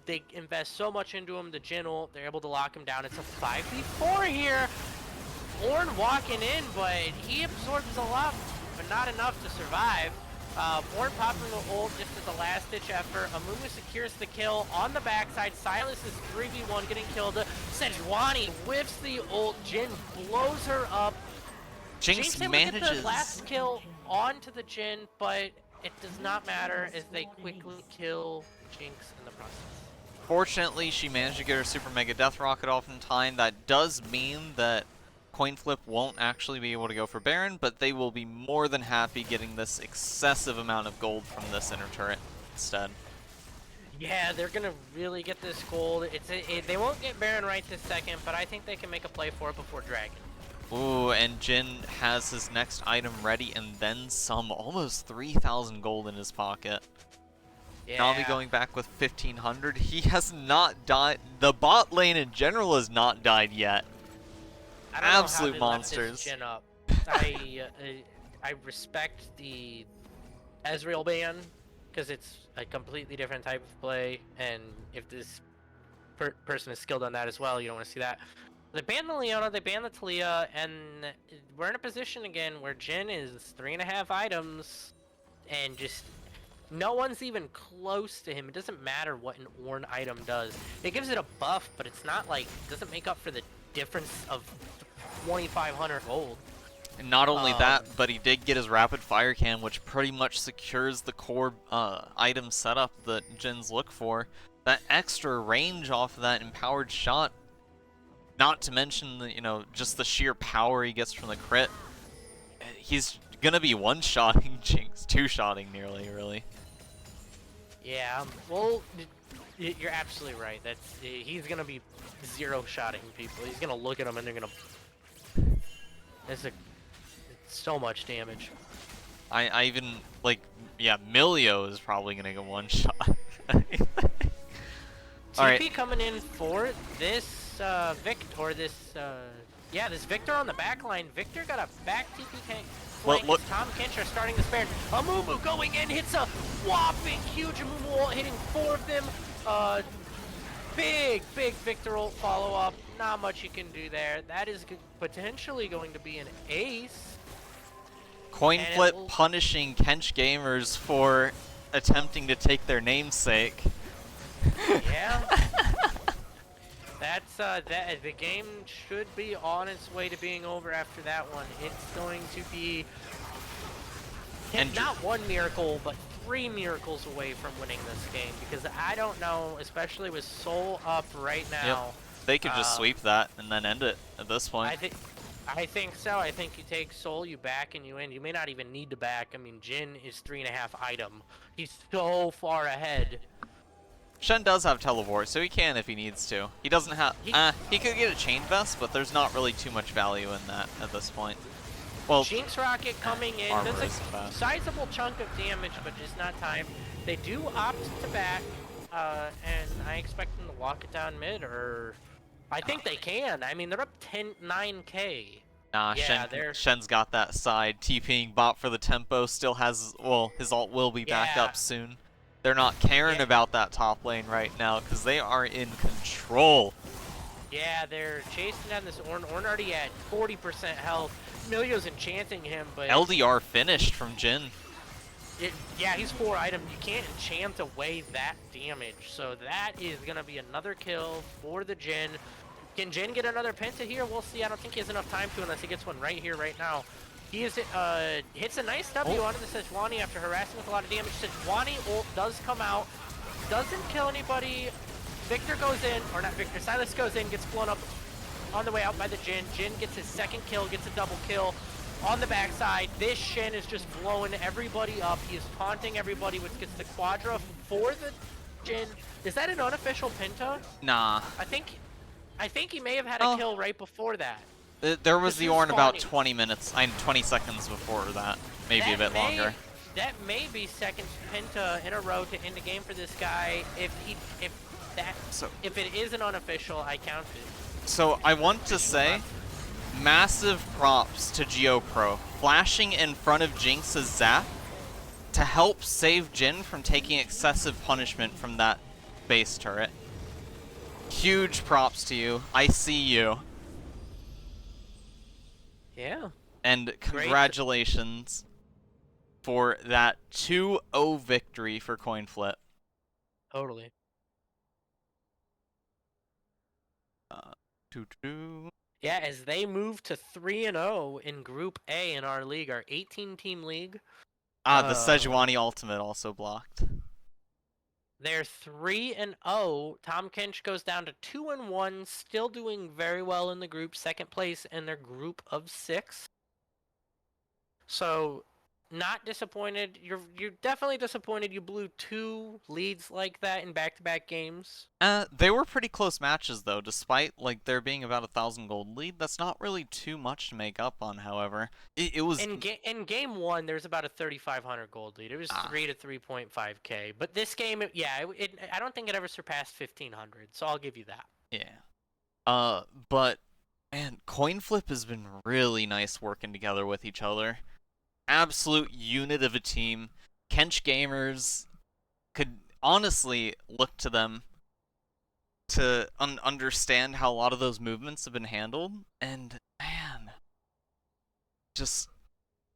They invest so much into him, the Gentle, they're able to lock him down. It's a 5v4 here. Ornn walking in, but he absorbs a lot, but not enough to survive. Ornn popping the ult just as a last-ditch effort. Amumu secures the kill on the backside. Silas is 3v1 getting killed. Sejuani whiffs the ult. Jin blows her up. Jinx manages to get the last kill onto the Jin, but it does not matter as they quickly kill Jinx in the process. Fortunately, she managed to get her Super Mega Death Rocket off in time. That does mean that Coinflip won't actually be able to go for Baron, but they will be more than happy getting this excessive amount of gold from this inner turret instead. Yeah, they're gonna really get this gold. They won't get Baron right this second, but I think they can make a play for it before Dragon. Ooh, and Jin has his next item ready and then some. Almost 3,000 gold in his pocket. Nami Yeah. going back with 1,500. He has not died. The bot lane in general has not died yet. I don't know how Absolute they monsters. left this Jin up. I respect the Ezreal ban because it's a completely different type of play, and if this person is skilled on that as well, you don't want to see that. They banned the Leona, they banned the Talia, and we're in a position again where Jin is 3.5 items, and just no one's even close to him. It doesn't matter what an Ornn item does. It gives it a buff, but it's not like, it doesn't make up for the difference of 2,500 gold. And not only that, but he did get his rapid fire can, which pretty much secures the core item setup that Jin's look for. That extra range off of that empowered shot, not to mention the, just the sheer power he gets from the crit. He's gonna be one-shotting Jinx, two-shotting nearly, really. Yeah, well, you're absolutely right. He's gonna be zero-shotting people. He's gonna look at them and they're gonna. It's so much damage. I even Milio is probably gonna get one shot. TP coming in for this this Victor on the back line. Victor got a back TP flank. Look. Tahm Kench are starting the spare. Amumu going in, hits a whopping huge Amumu ult, hitting 4 of them. Big Victor ult follow up. Not much you can do there. That is potentially going to be an ace. Coinflip punishing Kench gamers for attempting to take their namesake. Yeah. That's the game should be on its way to being over after that one. It's going to be not one miracle, but 3 miracles away from winning this game, because I don't know, especially with Soul up right now. Yep. They could just sweep that and then end it at this point. I think so. I think you take Soul, you back, and you win. You may not even need to back. I mean, Jin is 3.5 item. He's so far ahead. Shen does have teleport, so he can if he needs to. He doesn't have. He could get a chain vest, but there's not really too much value in that at this point. Well, Jinx Rocket coming in does a sizable chunk of damage, but just not time. They do opt to back, and I expect them to walk it down mid, or I think they can. I mean, they're up 9k. Nah, yeah, Shen's got that side. TPing bot for the tempo, still has, well, his ult will be back up soon. They're not caring about that top lane right now because they are in control. Yeah, they're chasing down this Ornn. Ornn already at 40% health. Milio's enchanting him, but LDR finished from Jin. Yeah, he's 4 item. You can't enchant away that damage. So that is going to be another kill for the Jin. Can Jin get another penta here? We'll see. I don't think he has enough time to unless he gets one right here, right now. He is, hits a nice W onto the Sejuani after harassing with a lot of damage. Sejuani ult does come out. Doesn't kill anybody. Victor goes in, or not Victor, Silas goes in, gets blown up on the way out by the Jin. Jin gets his second kill, gets a double kill on the backside. This Shen is just blowing everybody up. He is taunting everybody, which gets the Quadra for the Jin. Is that an unofficial Penta? Nah. I think he may have had a kill right before that. There was the Ornn about 20 seconds before that. Maybe a bit longer. That may be second Penta in a row to end the game for this guy. If it is an unofficial, I count it. So I want to say, massive props to GeoPro. Flashing in front of Jinx's Zap to help save Jin from taking excessive punishment from that base turret. Huge props to you. I see you. Yeah. And congratulations for that 2-0 victory for Coinflip. Totally. Yeah, as they move to 3-0 in Group A in our league, our 18-team league. The Sejuani ultimate also blocked. They're 3-0. Tahm Kench goes down to 2-1, still doing very well in the group, second place in their group of 6. So not disappointed. You're definitely disappointed you blew 2 leads like that in back-to-back games. They were pretty close matches though, despite like there being about 1,000 gold lead. That's not really too much to make up on. However, it was In game 1 there's about a 3,500 gold lead. It was 3 to 3.5k. But this game, I don't think it ever surpassed 1,500. So I'll give you that. yeah. But man, Coinflip has been really nice working together with each other. Absolute unit of a team. Kench gamers could honestly look to them to understand how a lot of those movements have been handled, and man, just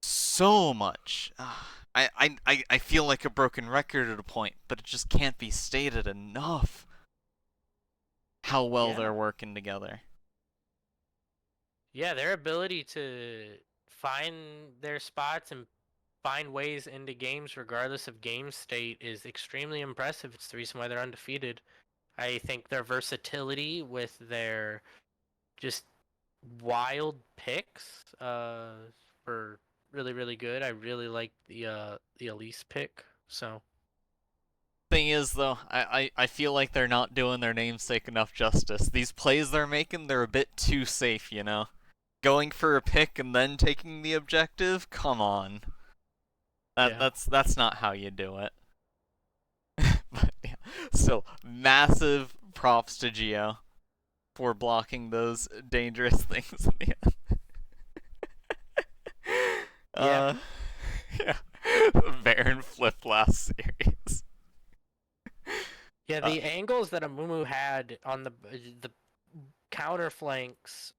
so much. I feel like a broken record at a point, but it just can't be stated enough how well they're working together. Yeah, their ability to find their spots and find ways into games regardless of game state is extremely impressive. It's the reason why they're undefeated. I think their versatility with their just wild picks were really, really good. I really like the Elise pick. So Thing is, though, I feel like they're not doing their namesake enough justice. These plays they're making, they're a bit too safe, you know? Going for a pick and then taking the objective? Come on. That's not how you do it. But yeah, still, massive props to Geo for blocking those dangerous things in the end. Yeah. Baron flip last series. Yeah, the angles that Amumu had on the counter flanks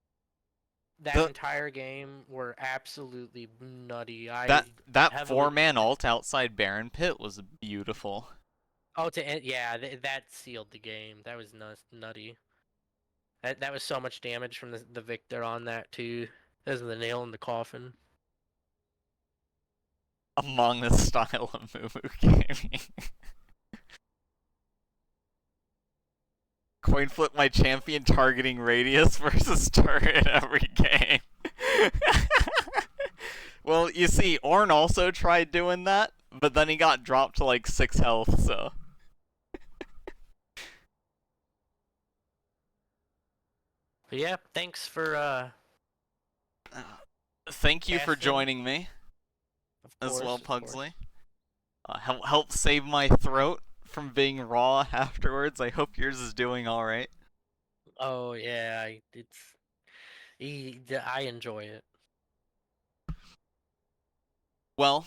that entire game were absolutely nutty. That 4-man ult outside Baron pit was beautiful. Oh, that sealed the game. That was nutty. That was so much damage from the Victor on that too. That was the nail in the coffin. Among the style of Mumu gaming. Coinflip my champion targeting radius versus turret every game. Well, you see, Ornn also tried doing that, but then he got dropped to like 6 health, so. But yeah, thanks for thank you for joining me. As well, Pugsley. Help save my throat from being raw afterwards. I hope yours is doing alright. Oh yeah, I enjoy it. Well,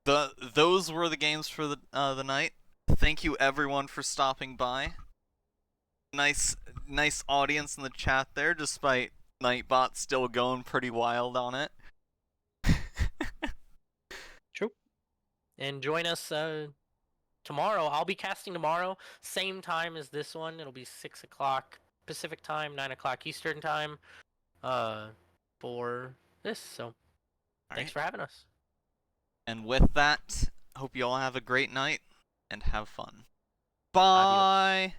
those were the games for the night. Thank you everyone for stopping by. Nice audience in the chat there, despite Nightbot still going pretty wild on it. True. And join us tomorrow. I'll be casting tomorrow, same time as this one. It'll be 6 o'clock Pacific time, 9 o'clock Eastern time, for this. So, thanks for having us. And with that, hope you all have a great night and have fun. Bye. Adios.